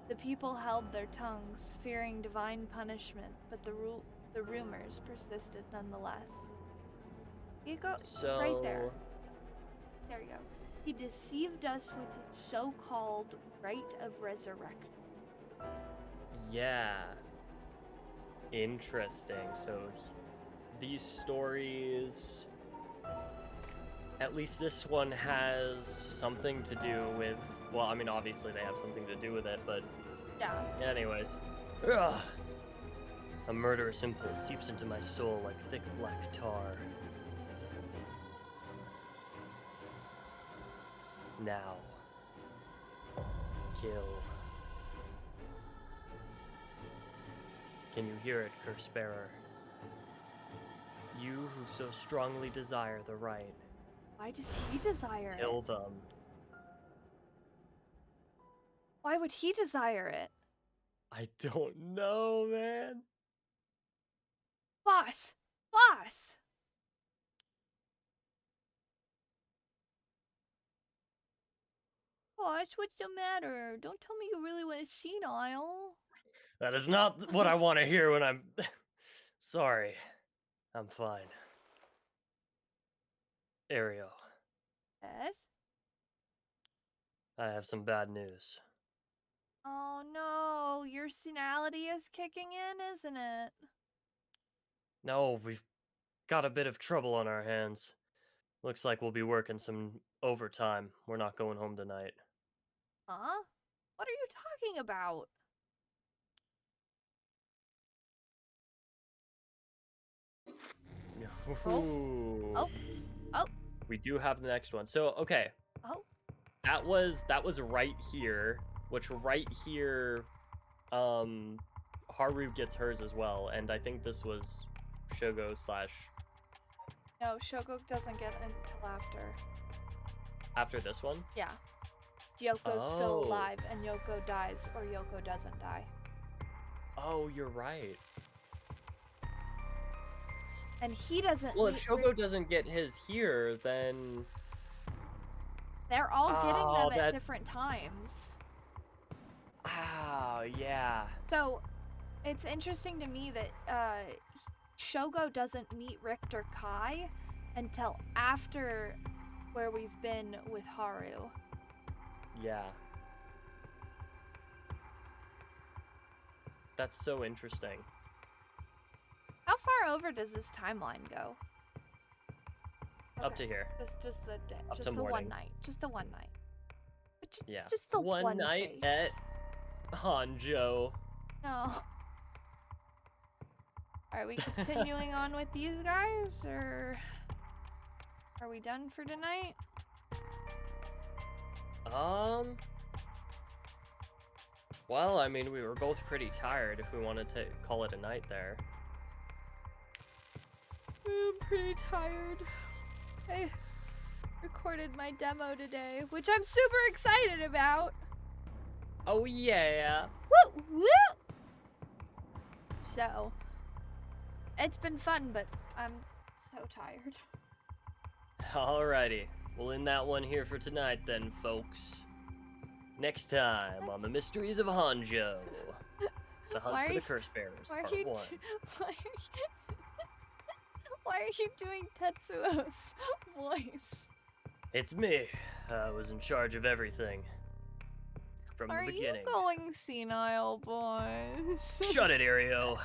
The people held their tongues, fearing divine punishment, but the rumors persisted nonetheless. You go right there. There you go. He deceived us with his so-called rite of resurrection. Yeah. Interesting. So these stories, at least this one has something to do with, well, I mean, obviously they have something to do with it, but yeah. Anyways. Ugh. A murderous impulse seeps into my soul like thick black tar. Now. Kill. Can you hear it, curse bearer? You who so strongly desire the right. Why does he desire it? Kill them. Why would he desire it? I don't know, man. Boss! Boss! Boss, what's the matter? Don't tell me you really went senile. That is not what I want to hear when I'm... Sorry. I'm fine. Ario. Yes? I have some bad news. Oh no, your senility is kicking in, isn't it? No, we've got a bit of trouble on our hands. Looks like we'll be working some overtime. We're not going home tonight. Huh? What are you talking about? Oh. We do have the next one. So, okay. Oh. That was right here, which right here Haru gets hers as well, and I think this was Shogo / No, Shogo doesn't get it until after this one? Yeah. Yoko's still alive and Yoko dies, or Yoko doesn't die. Oh, you're right. And he doesn't. Well, if Shogo doesn't get his here, then they're all getting them at different times. Oh, yeah. So, it's interesting to me that Shogo doesn't meet Richter Kai until after where we've been with Haru. Yeah. That's so interesting. How far over does this timeline go? Okay. Up to here. Just the day. Up just to the morning. one night. Just the one night. Yeah. Just the one night face. at Honjo. No. Are we continuing on with these guys, or are we done for tonight? Well, I mean, we were both pretty tired if we wanted to call it a night there. I'm pretty tired. I recorded my demo today, which I'm super excited about. Oh, yeah. Woo! Woo! So, it's been fun, but I'm so tired. Alrighty. We'll end that one here for tonight then, folks. Next time on the Mysteries of Honjo. The Hunt for the Curse Bearers, part 1. Why are you doing Tetsuo's voice? It's me. I was in charge of everything. From the beginning. Are you going senile, boys? Shut it, Ario.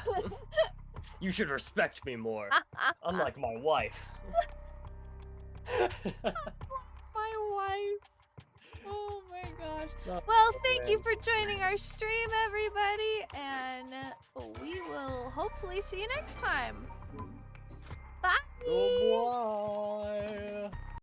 You should respect me more. Unlike my wife. My wife. Oh my gosh. Oh, Well, thank you man. for joining our stream, everybody, and we will hopefully see you next time. Bye. Goodbye.